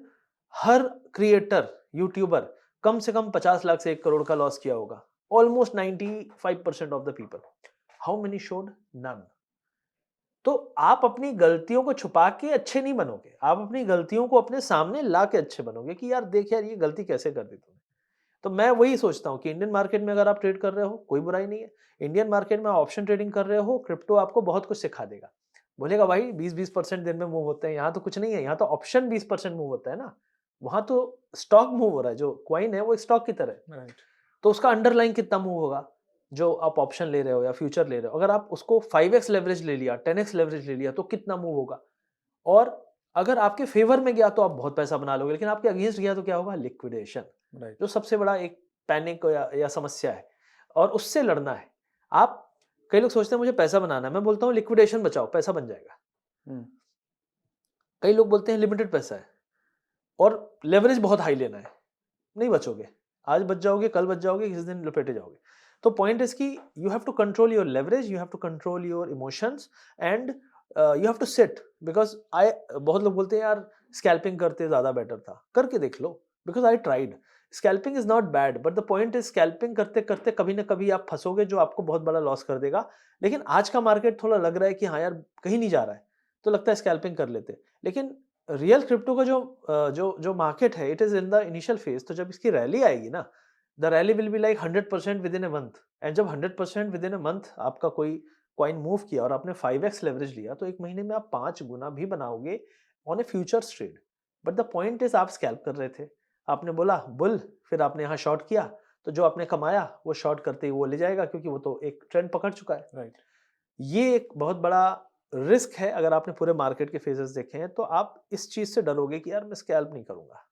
S1: हर क्रिएटर, यूट्यूबर कम से कम 50 लाख से 1 करोड़ का लॉस किया होगा। Almost 95% of the people. How many showed? None. तो आप अपनी गलतियों को छुपा के अच्छे नहीं बनोगे, आप अपनी गलतियों को अपने सामने ला के अच्छे बनोगे कि यार देख यार ये गलती कैसे कर दी तूने। तो मैं वही सोचता हूँ कि इंडियन मार्केट में अगर आप ट्रेड कर रहे हो, कोई बुराई नहीं है। इंडियन मार्केट में ऑप्शन ट्रेडिंग कर रहे हो, क्रिप्टो आपको बहुत कुछ सिखा देगा। बोलेगा भाई 20-20% दिन में मूव होते हैं, यहाँ तो कुछ नहीं है, यहाँ तो ऑप्शन 20% मूव होता है ना। वहां तो स्टॉक मूव हो रहा है, जो क्वाइन है वो एक स्टॉक की तरह है।
S2: राइट।
S1: तो उसका अंडरलाइन कितना मूव होगा, जो आप ऑप्शन ले रहे हो या फ्यूचर ले रहे हो, अगर आप उसको 5x लेवरेज ले लिया, 10x लेवरेज ले लिया, तो कितना मूव होगा। और अगर आपके फेवर में गया तो आप बहुत पैसा बना लोगे, लेकिन आपके अगेंस्ट गया तो क्या होगा? लिक्विडेशन।
S2: राइट।
S1: जो सबसे बड़ा एक पैनिक या समस्या है, और उससे लड़ना है। आप, कई लोग सोचते हैं मुझे पैसा बनाना है, मैं बोलता हूँ लिक्विडेशन बचाओ, पैसा बन जाएगा। कई लोग बोलते हैं लिमिटेड पैसा है और लेवरेज बहुत हाई लेना है, नहीं बचोगे। आज बच जाओगे, कल बच जाओगे, किसी दिन लपेटे जाओगे। तो पॉइंट इज कि you have to control your leverage, you have to control your emotions, and you have to sit. Because बहुत लोग बोलते हैं यार स्कैल्पिंग करते ज्यादा बेटर था, करके देख लो। Because I tried. Scalping is not bad, but the point is scalping करते करते कभी ना कभी आप फंसोगे जो आपको बहुत बड़ा लॉस कर देगा। लेकिन आज का मार्केट थोड़ा लग रहा है कि हाँ यार कहीं नहीं जा रहा है, तो लगता है स्कैल्पिंग कर लेते। लेकिन रियल क्रिप्टो का जो मार्केट है, it is in the initial phase. तो जब इसकी रैली आएगी ना, the rally will be like 100% with in a month. And जब 100% विद इन ए मंथ आपका कोई कॉइन मूव किया और आपने 5x लेवरेज लिया, तो एक महीने में आप 5 गुना भी बनाओगे on A futures trade. But the point is आप स्कैल्प कर रहे थे, आपने बोला बुल, फिर आपने यहाँ शॉर्ट किया, तो जो आपने कमाया वो शॉर्ट करते ही वो ले जाएगा, क्योंकि वो तो एक ट्रेंड पकड़ चुका है।
S2: राइट।
S1: ये एक बहुत बड़ा रिस्क है। अगर आपने पूरे मार्केट के फेजेस देखे हैं तो आप इस चीज से डरोगे कि यार मैं स्कैल्प नहीं करूंगा।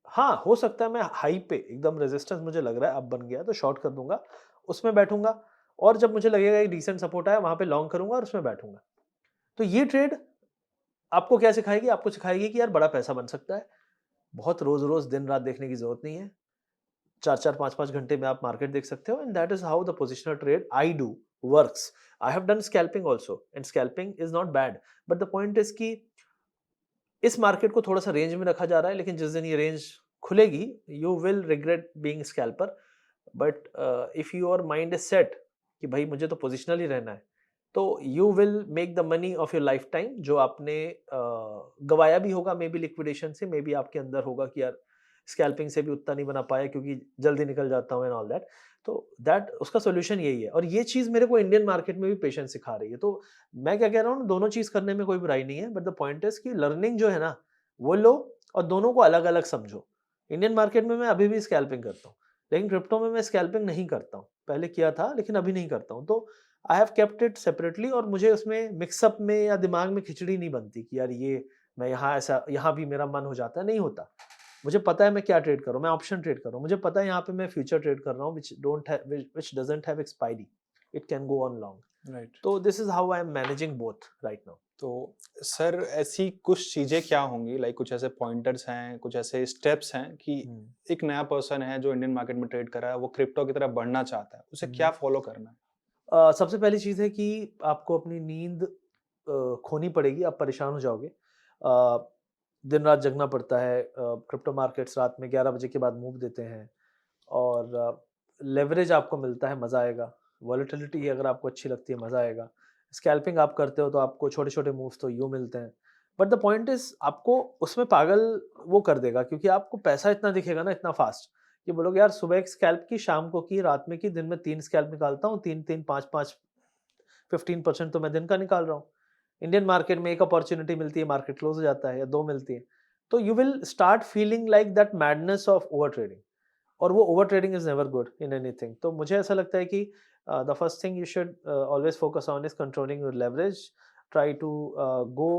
S1: हाँ, हो सकता है मैं हाई पे एकदम रेजिस्टेंस मुझे लग रहा है अब बन गया तो शॉर्ट कर दूंगा, उसमें बैठूंगा, और जब मुझे लगेगा एक डिसेंट सपोर्ट आया वहाँ पे लॉन्ग करूँगा और उसमें बैठूँगा। तो ये ट्रेड आपको क्या सिखाएगी? आपको सिखाएगी कि यार बड़ा पैसा बन सकता है। बहुत रोज़-रोज़ दिन-रात देखने की ज़रूरत नहीं है। 4-4 5-5 घंटे में आप मार्केट देख सकते हो and that is how the positional trade I do works. I have done scalping also and scalping is not bad but the point is कि इस मार्केट को थोड़ा-सा रेंज में रखा जा रहा है लेकिन जिस दिन ये रेंज खुलेगी you will regret being scalper but if your mind is set कि भाई मुझे तो पोजिशनल ही रहना है तो you will make the money of your life time जो आपने गवाया भी होगा मे बी लिक्विडेशन से मे बी आपके अंदर होगा कि यार स्कैल्पिंग से भी उतना नहीं बना पाया क्योंकि जल्दी निकल जाता हूँ एंड ऑल दैट तो दैट उसका सोल्यूशन यही है और ये चीज़ मेरे को इंडियन मार्केट में भी पेशेंस सिखा रही है तो मैं क्या कह रहा हूँ दोनों चीज़ करने में कोई बुराई नहीं है बट द पॉइंट इज कि लर्निंग जो है ना वो लो और दोनों को अलग अलग समझो इंडियन मार्केट में मैं अभी भी स्कैल्पिंग करता हूँ लेकिन क्रिप्टो में मैं स्कैल्पिंग नहीं करता हूँ पहले किया था लेकिन अभी नहीं करता हूँ तो I have kept it separately और मुझे उसमें मिक्सअप में या दिमाग में खिचड़ी नहीं बनती कि यार ये मैं यहाँ ऐसा यहाँ भी मेरा मन हो जाता है नहीं होता मुझे पता है मैं क्या ट्रेड कर रहा हूँ मैं ऑप्शन ट्रेड कर रहा हूँ मुझे पता है यहाँ पे मैं फ्यूचर ट्रेड कर रहा हूँ which doesn't have expiry it can go on long
S2: right.
S1: तो this is how I am managing both right now
S2: तो सर ऐसी कुछ चीजें क्या होंगी, लाइक कुछ ऐसे पॉइंटर्स हैं, कुछ ऐसे स्टेप्स हैं कि एक नया पर्सन है जो इंडियन मार्केट में ट्रेड कर रहा है, वो क्रिप्टो की तरफ बढ़ना चाहता है, उसे क्या फॉलो करना है?
S1: सबसे पहली चीज़ है कि आपको अपनी नींद खोनी पड़ेगी आप परेशान हो जाओगे दिन रात जगना पड़ता है क्रिप्टो मार्केट्स रात में 11 बजे के बाद मूव देते हैं और लेवरेज आपको मिलता है मज़ा आएगा वॉलेटिलिटी अगर आपको अच्छी लगती है मज़ा आएगा स्कैल्पिंग आप करते हो तो आपको छोटे छोटे मूव्स तो यूँ मिलते हैं बट द पॉइंट इज़ आपको उसमें पागल वो कर देगा क्योंकि आपको पैसा इतना दिखेगा ना इतना फास्ट कि बोलोगे यार सुबह एक स्कैल्प की शाम को की रात में की दिन में 3 स्कैल्प निकालता हूँ 3-3 5-5 15% तो मैं दिन का निकाल रहा हूँ इंडियन मार्केट में एक अपॉर्चुनिटी मिलती है मार्केट क्लोज हो जाता है या 2 मिलती है तो you will start feeling like that madness of over trading और वो over trading is never good in anything तो मुझे ऐसा लगता है कि the first thing you should always focus on is controlling your leverage try to go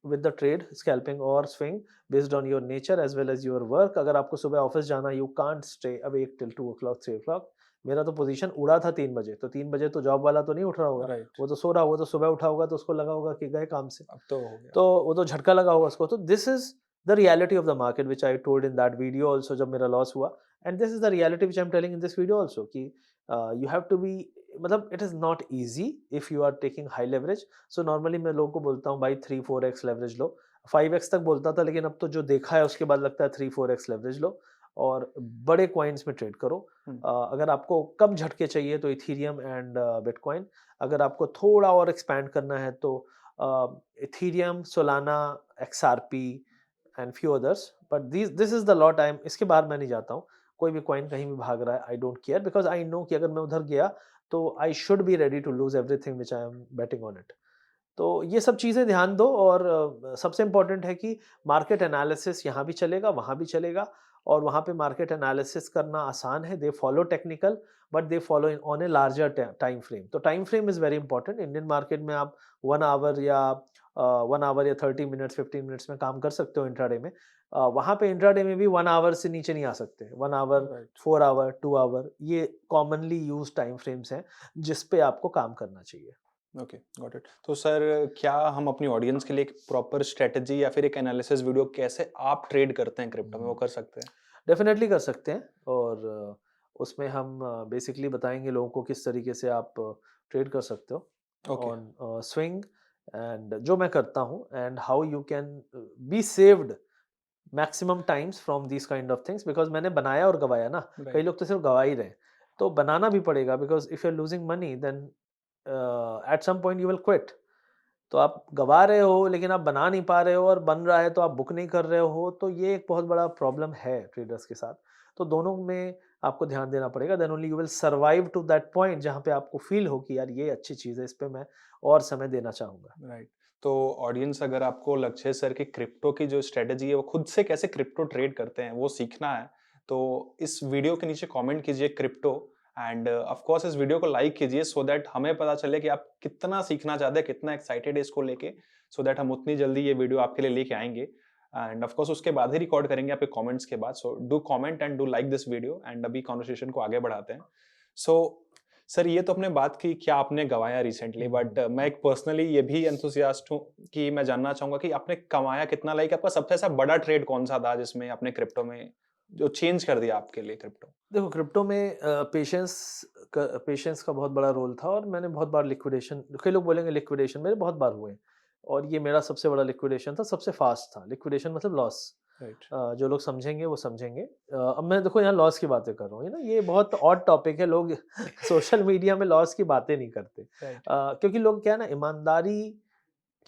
S1: with the trade scalping or swing based on your nature as well as your work अगर आपको सुबह office जाना you can't stay awake till 2 o'clock 3 o'clock मेरा तो position उड़ा था 3 बजे तो 3 बजे तो जॉब वाला तो नहीं उठ रहा होगा
S2: राइट।
S1: वो तो सो रहा होगा तो सुबह उठा होगा तो उसको लगा होगा कि गए काम से
S2: अब तो हो गया।
S1: तो वो तो झटका लगा होगा उसको तो this is the reality of the market which I told in that video also जब मेरा लॉस हुआ and this is the reality which I am telling in this video also कि यू हैव टू बी मतलब it is not easy if you are taking high leverage so normally मैं लोगों को बोलता हूँ भाई 3-4x लेवरेज लो 5x तक बोलता था लेकिन अब तो जो देखा है उसके बाद लगता है 3-4x लेवरेज लो और बड़े कॉइन्स में ट्रेड करो अगर आपको कम झटके चाहिए तो इथीरियम एंड बिटकॉइन अगर आपको थोड़ा और एक्सपैंड करना है तो Ethereum Solana XRP and few others but this is the lot I am इसके बाहर मैं नहीं जाता हूँ कोई भी कॉइन कहीं भी भाग रहा है I don't care because I know कि अगर मैं उधर गया तो I should be ready to lose everything which I am betting on it तो ये सब चीज़ें ध्यान दो और सबसे इम्पोर्टेंट है कि मार्केट एनालिसिस यहाँ भी चलेगा वहाँ भी चलेगा और वहाँ पे मार्केट एनालिसिस करना आसान है they follow technical but they follow on a larger time frame तो time frame is very important Indian market में आप 1 आवर या 1 आवर या 30 मिनट्स 15 मिनट्स में काम कर सकते हो इंट्राडे में वहाँ पे इंट्राडे में भी 1 आवर से नीचे नहीं आ सकते 1 आवर 4 आवर 2 आवर ये कॉमनली यूज टाइम फ्रेम्स हैं जिस पे आपको काम करना चाहिए
S2: ओके, गॉट इट। तो सर क्या हम अपनी ऑडियंस के लिए एक प्रॉपर स्ट्रेटजी या फिर एक एनालिसिस वीडियो कैसे आप ट्रेड करते हैं क्रिप्टो में वो कर सकते हैं?
S1: डेफिनेटली कर सकते हैं और उसमें हम बेसिकली बताएंगे लोगों को किस तरीके से आप ट्रेड कर सकते हो
S2: ओके।
S1: ऑन स्विंग एंड जो मैं करता हूँ and how you can be saved maximum times from this kind of things because मैंने बनाया और गवाया ना कई
S2: राइट।
S1: लोग तो सिर्फ गवा ही रहे हैं तो बनाना भी पड़ेगा because if you are losing money then at some point you will quit तो आप गवा रहे हो लेकिन आप बना नहीं पा रहे हो और बन रहा है तो आप बुक नहीं कर रहे हो तो ये एक बहुत बड़ा प्रॉब्लम है ट्रेडर्स के साथ तो दोनों में आपको ध्यान देना पड़ेगा then only you will survive to that point जहाँ पे आपको फील हो कि यार ये अच्छी चीज़ है इस पे मैं और समय देना चाहूँगा
S2: राइट। तो ऑडियंस अगर आपको लक्ष्य सर की क्रिप्टो की जो स्ट्रेटजी है वो खुद से कैसे क्रिप्टो ट्रेड करते हैं वो सीखना है तो इस वीडियो के नीचे कमेंट कीजिए क्रिप्टो एंड ऑफ कोर्स इस वीडियो को लाइक कीजिए सो दैट हमें पता चले कि आप कितना सीखना चाहते हैं, कितना एक्साइटेड है इसको लेके, सो दैट हम उतनी जल्दी ये वीडियो आपके लिए लेके आएंगे एंड ऑफ कोर्स उसके बाद ही रिकॉर्ड करेंगे आपके कमेंट्स के बाद। So do comment and do like this video and अभी कॉन्वर्सेशन को आगे बढ़ाते हैं। सो सर ये तो आपने बात की क्या आपने गंवाया रिसेंटली, बट मैं एक पर्सनली ये भी एंथुसियास्ट हूँ कि मैं जानना चाहूंगा कि आपने कमाया कितना, लाइक आपका सबसे ऐसा बड़ा ट्रेड कौन सा था जिसमें आपने क्रिप्टो में जो चेंज कर दिया आपके लिए क्रिप्टो?
S1: देखो क्रिप्टो में पेशेंस का बहुत बड़ा रोल था और मैंने बहुत बार लिक्विडेशन, कई लोग बोलेंगे लिक्विडेशन, मेरे बहुत बार हुए और ये मेरा सबसे बड़ा लिक्विडेशन था, सबसे फास्ट था। लिक्विडेशन मतलब लॉस।
S2: राइट।
S1: जो लोग समझेंगे वो समझेंगे। अब मैं देखो यहाँ लॉस की बातें कर रहा हूँ, ये बहुत ऑड टॉपिक है। लोग सोशल मीडिया में लॉस की बातें नहीं करते।
S2: राइट।
S1: क्योंकि लोग क्या है ना, ईमानदारी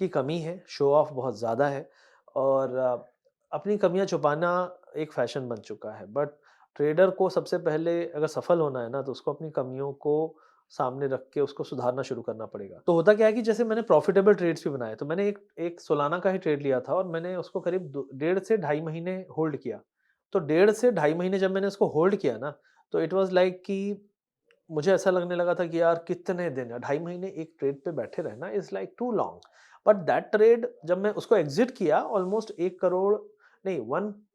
S1: की कमी है, शो ऑफ बहुत ज़्यादा है और अपनी कमियां छुपाना एक फैशन बन चुका है। बट ट्रेडर को सबसे पहले अगर सफल होना है ना, तो उसको अपनी कमियों को सामने रख के उसको सुधारना शुरू करना पड़ेगा। तो होता क्या है कि जैसे मैंने प्रॉफिटेबल ट्रेड्स भी बनाए, तो मैंने एक सोलाना का ही ट्रेड लिया था और मैंने उसको करीब 1.5 से 2.5 महीने होल्ड किया। तो 1.5 से 2.5 महीने जब मैंने उसको होल्ड किया ना, तो इट वाज लाइक कि मुझे ऐसा लगने लगा था कि यार कितने दिन, 2.5 महीने एक ट्रेड पे बैठे रहना is like too long. But that trade जब मैं उसको एग्जिट किया, ऑलमोस्ट 1 करोड़ नहीं,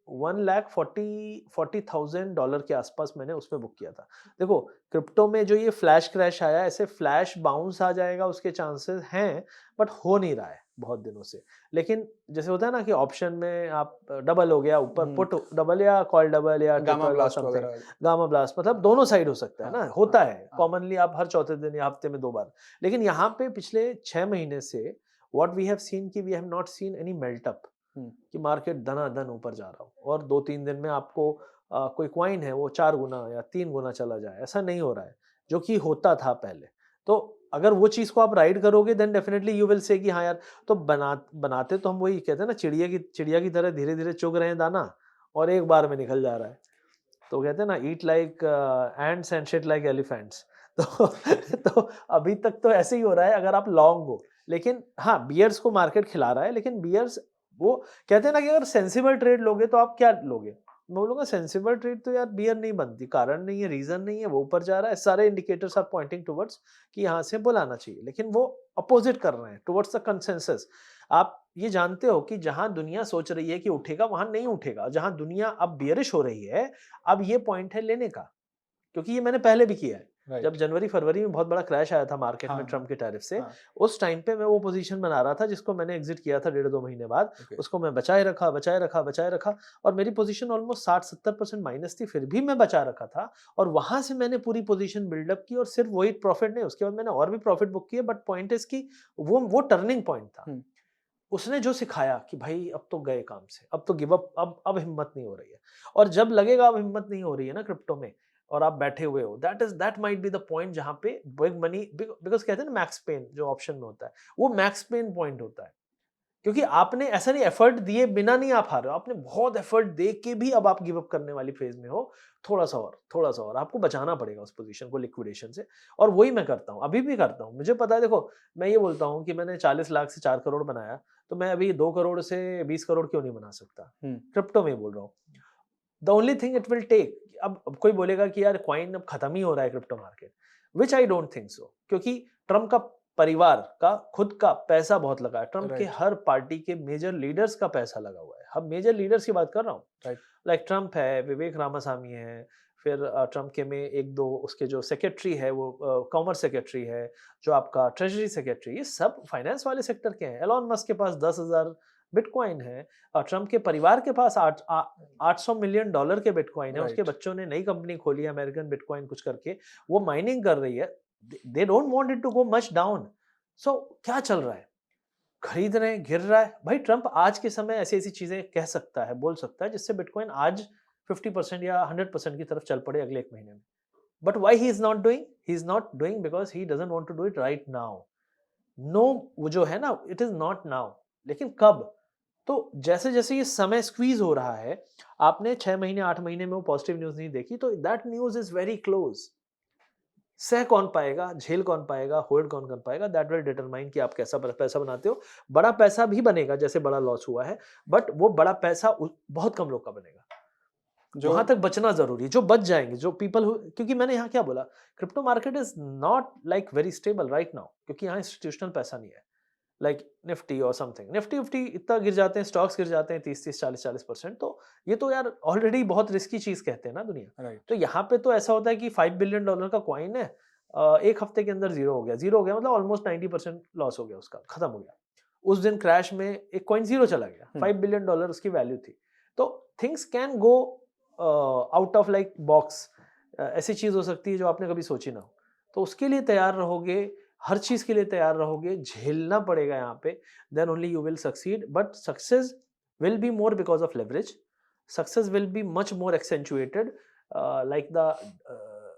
S1: one lakh forty thousand dollar के आसपास मैंने उसमें बुक किया था। देखो क्रिप्टो में जो ये फ्लैश क्रैश आया, ऐसे फ्लैश बाउंस आ जाएगा उसके चांसेस हैं, बट हो नहीं रहा है बहुत दिनों से। लेकिन जैसे होता है ना कि ऑप्शन में आप डबल हो गया ऊपर, पुट डबल या कॉल डबल या
S2: गामा
S1: ट्रिपल और
S2: ब्लास्ट
S1: समथिंग,
S2: वगैरह।
S1: गामा ब्लास्ट, मतलब दोनों साइड हो सकता है
S2: हाँ,
S1: ना,
S2: हाँ,
S1: होता है
S2: हाँ।
S1: कॉमनली, आप हर चौथे दिन या हफ्ते में 2 बार। लेकिन यहाँ पे पिछले 6 महीने से व्हाट वी हैव सीन कि we have not seen any melt up,
S2: hmm.
S1: कि मार्केट धनाधन ऊपर जा रहा हो और 2-3 दिन में आपको कोई क्वाइन है वो 4 गुना या 3 गुना चला जाए, ऐसा नहीं हो रहा है जो कि होता था पहले। तो अगर वो चीज़ को आप राइड करोगे then definitely you will say कि हाँ यार, तो बनाते तो हम वही कहते हैं ना, चिड़िया की तरह धीरे धीरे चुग रहे हैं दाना और एक बार में निकल जा रहा है। तो कहते हैं ना, eat like ants and shit like elephants. तो तो अभी तक तो ऐसे ही हो रहा है अगर आप लॉन्ग हो। लेकिन हाँ, बियर्स को मार्केट खिला रहा है, लेकिन बियर्स वो कहते हैं ना कि अगर सेंसिबल ट्रेड लोगे तो आप क्या लोगे? मैं बोलूँगा सेंसिबल ट्रेड तो यार बियर नहीं बनती, कारण नहीं है, रीज़न नहीं है, वो ऊपर जा रहा है, सारे इंडिकेटर्स आर पॉइंटिंग टुवर्ड्स कि यहाँ से बुलाना चाहिए, लेकिन वो अपोजिट कर रहे हैं टुवर्ड्स द कंसेंसस। आप ये जानते हो कि जहाँ दुनिया सोच रही है कि उठेगा, वहाँ नहीं उठेगा। जहाँ दुनिया अब बियरिश हो रही है, अब ये पॉइंट है लेने का, क्योंकि ये मैंने पहले भी किया है। जब
S2: राइट।
S1: जनवरी-फरवरी में बहुत बड़ा क्रैश आया था मार्केट
S2: हाँ,
S1: में ट्रम्प के टैरिफ से,
S2: हाँ।
S1: उस टाइम पे मैं वो पोज़ीशन बना रहा था जिसको मैंने एग्ज़िट किया था 1.5-2 महीने बाद।
S2: ओके।
S1: उसको मैं बचाए रखा और मेरी पोज़ीशन ऑलमोस्ट 60-70% माइनस थी, फिर भी मैं बचा रखा था और वहाँ से मैंने पूरी पोज़ीशन बिल्डअप की और सिर्फ वही प्रॉफ़िट नहीं, उसके बाद मैंने और भी प्रॉफ़िट बुक किए, बट पॉइंट इज़ कि वो टर्निंग पॉइंट था।
S2: हम्म।
S1: उसने जो सिखाया कि भाई अब तो गए काम से, अब तो गिव अप, अब हिम्मत नहीं हो रही है। और जब लगेगा अब हिम्मत नहीं हो रही है ना क्रिप्टो में और आप बैठे हुए हो, that might be the point जहाँ पे बिग मनी, बिकॉज़ कहते हैं ना मैक्स पेन जो ऑप्शन में होता है, वो मैक्स पेन पॉइंट होता है। क्योंकि आपने ऐसा नहीं, एफर्ट दिए बिना नहीं आप हार रहे हो, आपने बहुत एफर्ट दे के भी अब आप गिव अप करने वाली फेज में हो। थोड़ा सा और आपको बचाना पड़ेगा उस पोजीशन को लिक्विडेशन से। और वही मैं करता हूँ, अभी भी करता हूँ। मुझे पता है, देखो मैं ये बोलता हूँ कि मैंने 40 लाख से 4 करोड़ बनाया, तो मैं अभी 2 करोड़ से 20 करोड़ क्यों नहीं बना सकता?
S2: हम्म।
S1: क्रिप्टो में बोल रहा हूँ। The only thing it will take, अब कोई बोलेगा कि यार कॉइन अब खत्म ही हो रहा है crypto market, which I don't think so, क्योंकि ट्रम्प का परिवार का खुद का पैसा बहुत लगा है, ट्रम्प के
S2: राइट।
S1: हर पार्टी के मेजर लीडर्स का पैसा लगा हुआ है। हम मेजर लीडर्स की बात कर रहा हूँ,
S2: राइट।
S1: लाइक ट्रम्प है, विवेक रामास्वामी है, फिर ट्रम्प के में एक दो उसके जो सेक्रेटरी है, वो कॉमर्स सेक्रेटरी है, जो आपका ट्रेजरी सेक्रेटरी, ये सब फाइनेंस वाले सेक्टर के हैं। एलॉन मस्क के पास 10,000 बिटकॉइन है और ट्रम्प के परिवार के पास 800 मिलियन डॉलर के बिटकॉइन है। उसके
S2: राइट।
S1: बच्चों ने नई कंपनी खोली है अमेरिकन बिटकॉइन कुछ करके, वो माइनिंग कर रही है। They don't want it to go much down. So क्या चल रहा है? खरीद रहे हैं, गिर रहा है। भाई ट्रम्प आज के समय ऐसी-ऐसी चीज़ें कह सकता है, बोल सकता है, जिससे बिटकॉइन आज 50% या 100% की तरफ चल पड़े अगले 1 महीने में। But why he is not doing? He is not doing because he doesn't want to do it right now. No, वो जो है ना, इट इज़ नॉट नाउ। लेकिन कब? तो जैसे-जैसे ये समय स्क्वीज़ हो रहा है, आपने 6 महीने, 8 महीने में वो पॉजिटिव न्यूज़ नहीं देखी, तो that news is very close. सह कौन पाएगा, झेल कौन पाएगा, होल्ड कौन कर पाएगा, दैट विल डिटरमाइन कि आप कैसा पैसा बनाते हो। बड़ा पैसा भी बनेगा, जैसे बड़ा लॉस हुआ है, बट वो बड़ा पैसा बहुत कम लोग का बनेगा।
S2: जो
S1: वहां तक बचना जरूरी है। जो बच जाएंगे, जो पीपल, क्योंकि मैंने यहाँ क्या बोला, crypto market is not like very stable right now, क्योंकि यहाँ इंस्टीट्यूशनल पैसा नहीं है। लाइक निफ्टी और समथिंग, निफ्टी उफ्टी इतना गिर जाते हैं, स्टॉक्स गिर जाते हैं 30-30, 40-40%। तो ये तो यार ऑलरेडी बहुत रिस्की चीज कहते हैं ना दुनिया।
S2: राइट।
S1: तो यहाँ पे तो ऐसा होता है कि $5 बिलियन का कॉइन है, एक हफ्ते के अंदर जीरो हो गया मतलब ऑलमोस्ट 90% लॉस हो गया उसका, खत्म हो गया। उस दिन क्रैश में एक कॉइन जीरो चला गया, $5 बिलियन उसकी वैल्यू थी। तो things can go out of like box, ऐसी चीज हो सकती है जो आपने कभी सोची ना हो। तो उसके लिए तैयार रहोगे, हर चीज के लिए तैयार रहोगे, झेलना पड़ेगा यहाँ पे, then only you will succeed. But success will be more because of leverage. Success will be much more accentuated, like the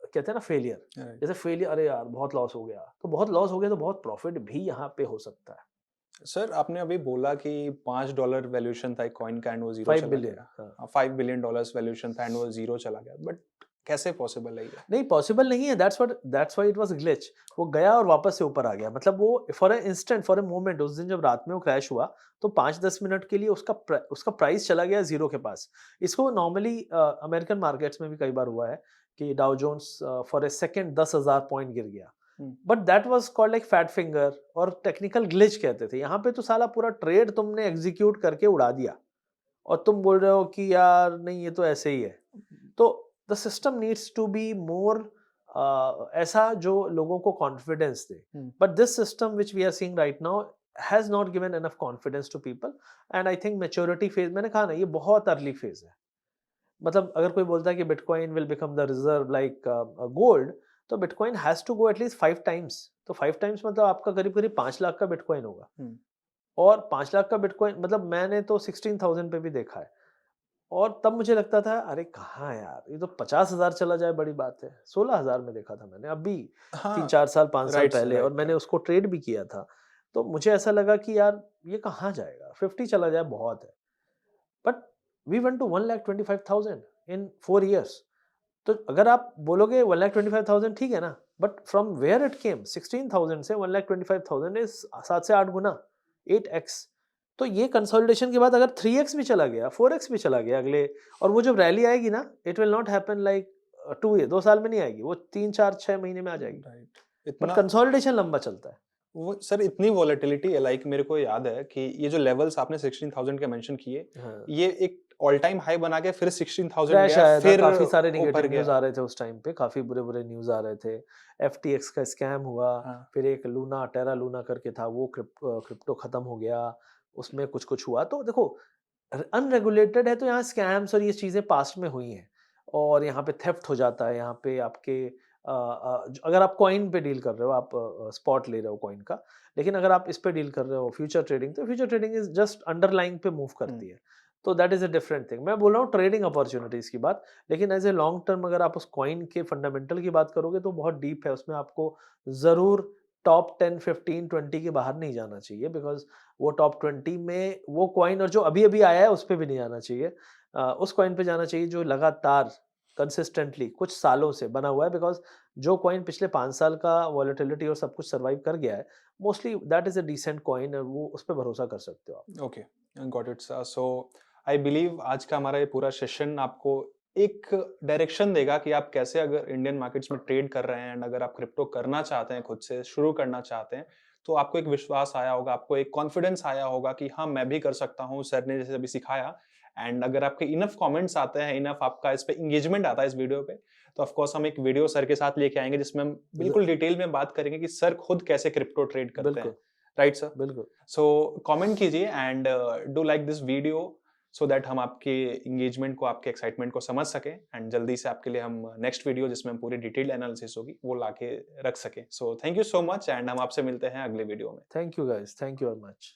S1: कहते हैं ना फेलियर।
S2: Right.
S1: जैसे फेलियर, अरे यार बहुत लॉस हो गया, तो बहुत लॉस हो गया तो बहुत प्रॉफिट भी यहाँ पे हो सकता है।
S2: सर आपने अभी बोला कि $5 वैल्यूएशन था एक कॉइन का एंड वो जीरो
S1: 5
S2: चला
S1: बिलियन,
S2: गया।
S1: हाँ।
S2: $5 बिलियन वैल्यूएशन था एंड वो जीरो चला गया, बट कैसे पॉसिबल है ये?
S1: नहीं पॉसिबल नहीं है, that's why it was glitch. वो गया और वापस से ऊपर आ गया, मतलब वो for a instant, for a moment, उस दिन जब रात में वो क्रैश हुआ तो 5-10 मिनट के लिए उसका प्राइस चला गया जीरो के पास। इसको नॉर्मली अमेरिकन मार्केट्स में भी कई बार हुआ है कि Dow Jones for a second 10,000 point गिर गया, but that was called like fat finger और टेक्निकल ग्लिच कहते थे। यहाँ पे तो साला पूरा ट्रेड तुमने एग्जीक्यूट करके उड़ा दिया और तुम बोल रहे हो कि यार नहीं ये तो ऐसे ही है। तो the system needs to be more ऐसा जो लोगों को कॉन्फिडेंस दे, but this system which we are seeing right now has not given enough confidence to people. And I think maturity phase, मैंने कहा ना ये बहुत अर्ली फेज है। मतलब अगर कोई बोलता है कि bitcoin will become the reserve like gold, तो bitcoin has to go at least 5 times. तो 5 टाइम्स मतलब आपका करीब करीब 5 लाख का बिटकॉइन होगा। और 5 लाख का बिटकॉइन मतलब मैंने तो 16,000 पे भी देखा है। और तब मुझे लगता था अरे कहाँ यार, ये तो 50,000 चला जाए बड़ी बात है। 16,000 में देखा था मैंने अभी
S2: हाँ,
S1: 3-4 साल 5 साल
S2: राइट सर,
S1: पहले, और
S2: राइट
S1: मैंने
S2: राइट।
S1: उसको ट्रेड भी किया था। तो मुझे ऐसा लगा कि यार ये कहाँ जाएगा, 50 चला जाए बहुत है। But we went to 1,25,000 in 4 years. तो अगर आप बोलोगे 1,25,000 ठीक है ना, but from where it came 16,000 से 1,25,000 इज 7 से 8 गुना, 8x। तो ये कंसोलिडेशन के बाद अगर 3x भी चला गया, 4x भी चला गया अगले, और वो जब रैली आएगी ना, it will not happen like 2 साल में नहीं आएगी, वो 3-4-6 महीने में आ जाएगी।
S2: राइट।
S1: बट
S2: इतना
S1: कंसोलिडेशन लंबा चलता है।
S2: वो सर इतनी वॉलेटिलिटी है, लाइक मेरे को याद है कि ये जो लेवल्स आपने 16,000 के मेंशन किए,
S1: हाँ,
S2: ये एक ऑल टाइम हाई बना के फिर 16,000
S1: क्रैश
S2: गया,
S1: आया था,
S2: फिर
S1: काफी सारे
S2: ऊपर
S1: नेगेटिव न्यूज
S2: गया।
S1: आ रहे थे उस टाइम पे, काफी बुरे बुरे न्यूज आ रहे थे। FTX का स्कैम हुआ,
S2: हाँ,
S1: फिर एक लूना, टेरा लूना करके था, वो क्रिप्टो खत्म हो गया, उसमें कुछ कुछ हुआ। तो देखो अनरेगुलेटेड है तो यहाँ स्कैम्स और ये चीजें पास्ट में हुई हैं, और यहाँ पे थेफ्ट हो जाता है। यहाँ पे आपके अगर आप कॉइन पे डील कर रहे हो, आप स्पॉट ले रहे हो कॉइन का, लेकिन अगर आप इस पे डील कर रहे हो फ्यूचर ट्रेडिंग, तो future trading is just underlying पे मूव करती है। तो that is a different thing. मैं बोल रहा हूँ ट्रेडिंग अपॉर्चुनिटीज की बात, लेकिन एज ए लॉन्ग टर्म अगर आप उस कॉइन के फंडामेंटल की बात करोगे तो बहुत डीप है, उसमें आपको जरूर टॉप 10, 15, 20 के बाहर नहीं जाना चाहिए, बिकॉज वो टॉप 20 में वो कॉइन, और जो अभी अभी आया है उस पर भी नहीं आना चाहिए। उस कॉइन पे जाना चाहिए जो लगातार कंसिस्टेंटली कुछ सालों से बना हुआ है, बिकॉज जो कॉइन पिछले 5 साल का वॉलेटिलिटी और सब कुछ सर्वाइव कर गया है, mostly that is a decent coin, और वो उस पर भरोसा कर सकते हो आप।
S2: Okay, got it sir. So I believe आज का हमारा ये पूरा सेशन आपको एक डायरेक्शन देगा कि आप कैसे अगर इंडियन मार्केट्स में ट्रेड कर रहे हैं एंड अगर आप क्रिप्टो करना चाहते हैं, खुद से शुरू करना चाहते हैं, तो आपको एक विश्वास आया होगा, आपको एक कॉन्फिडेंस आया होगा कि हाँ मैं भी कर सकता हूँ, सर ने जैसे अभी सिखाया। एंड अगर आपके इनफ कमेंट्स आते हैं, इनफ आपका इस पे इंगेजमेंट आता है इस वीडियो पे, तो ऑफ कोर्स हम एक वीडियो सर के साथ लेके आएंगे जिसमें हम बिल्कुल डिटेल में बात करेंगे कि सर खुद कैसे क्रिप्टो ट्रेड करते हैं।
S1: बिल्कुल,
S2: राइट सर?
S1: बिल्कुल।
S2: सो कमेंट कीजिए and do like this video, so that हम आपके इंगेजमेंट को, आपके एक्साइटमेंट को समझ सकें एंड जल्दी से आपके लिए हम नेक्स्ट वीडियो जिसमें हम पूरी डिटेल्ड एनालिसिस होगी वो लाके रख सकें। So thank you so much and हम आपसे मिलते हैं अगले वीडियो में।
S1: Thank you guys, thank you very much.